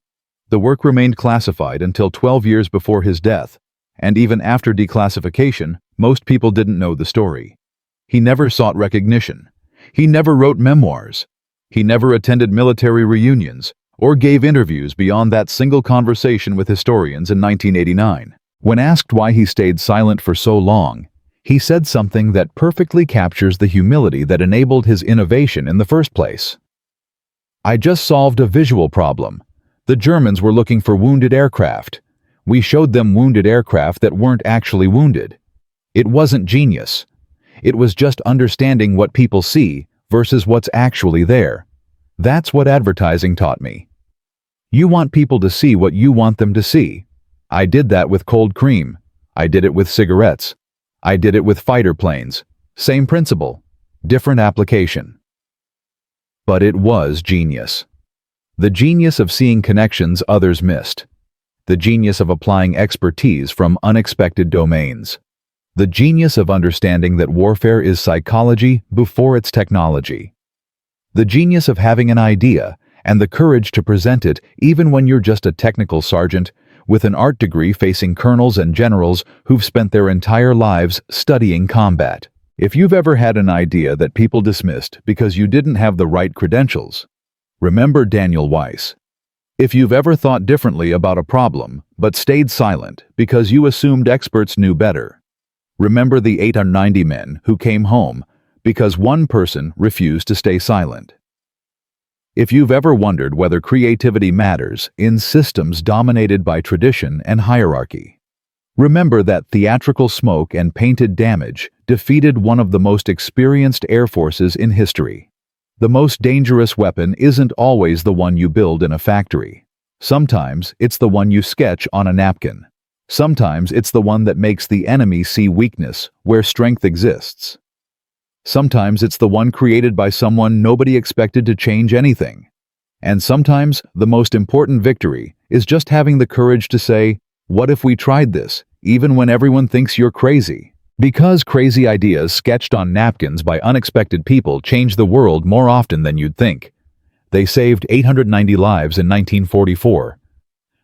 The work remained classified until 12 years before his death, and even after declassification, most people didn't know the story. He never sought recognition. He never wrote memoirs. He never attended military reunions or gave interviews beyond that single conversation with historians in 1989. When asked why he stayed silent for so long, he said something that perfectly captures the humility that enabled his innovation in the first place. "I just solved a visual problem. The Germans were looking for wounded aircraft. We showed them wounded aircraft that weren't actually wounded. It wasn't genius. It was just understanding what people see versus what's actually there. That's what advertising taught me. You want people to see what you want them to see. I did that with cold cream. I did it with cigarettes. I did it with fighter planes. Same principle, different application." But it was genius. The genius of seeing connections others missed. The genius of applying expertise from unexpected domains. The genius of understanding that warfare is psychology before it's technology. The genius of having an idea and the courage to present it even when you're just a technical sergeant with an art degree facing colonels and generals who've spent their entire lives studying combat. If you've ever had an idea that people dismissed because you didn't have the right credentials, remember Daniel Weiss. If you've ever thought differently about a problem but stayed silent because you assumed experts knew better, remember the 890 men who came home because one person refused to stay silent. If you've ever wondered whether creativity matters in systems dominated by tradition and hierarchy, remember that theatrical smoke and painted damage defeated one of the most experienced air forces in history. The most dangerous weapon isn't always the one you build in a factory. Sometimes it's the one you sketch on a napkin. Sometimes it's the one that makes the enemy see weakness where strength exists. Sometimes it's the one created by someone nobody expected to change anything. And sometimes the most important victory is just having the courage to say, "What if we tried this?" even when everyone thinks you're crazy. Because crazy ideas sketched on napkins by unexpected people change the world more often than you'd think. They saved 890 lives in 1944.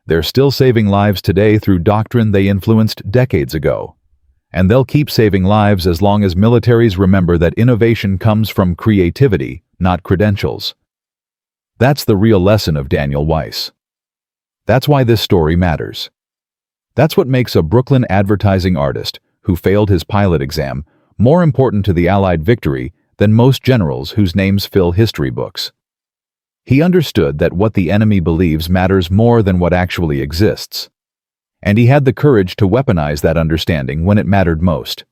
They're still saving lives today through doctrine they influenced decades ago. And they'll keep saving lives as long as militaries remember that innovation comes from creativity, not credentials. That's the real lesson of Daniel Weiss. That's why this story matters. That's what makes a Brooklyn advertising artist who failed his pilot exam more important to the Allied victory than most generals whose names fill history books. He understood that what the enemy believes matters more than what actually exists. And he had the courage to weaponize that understanding when it mattered most.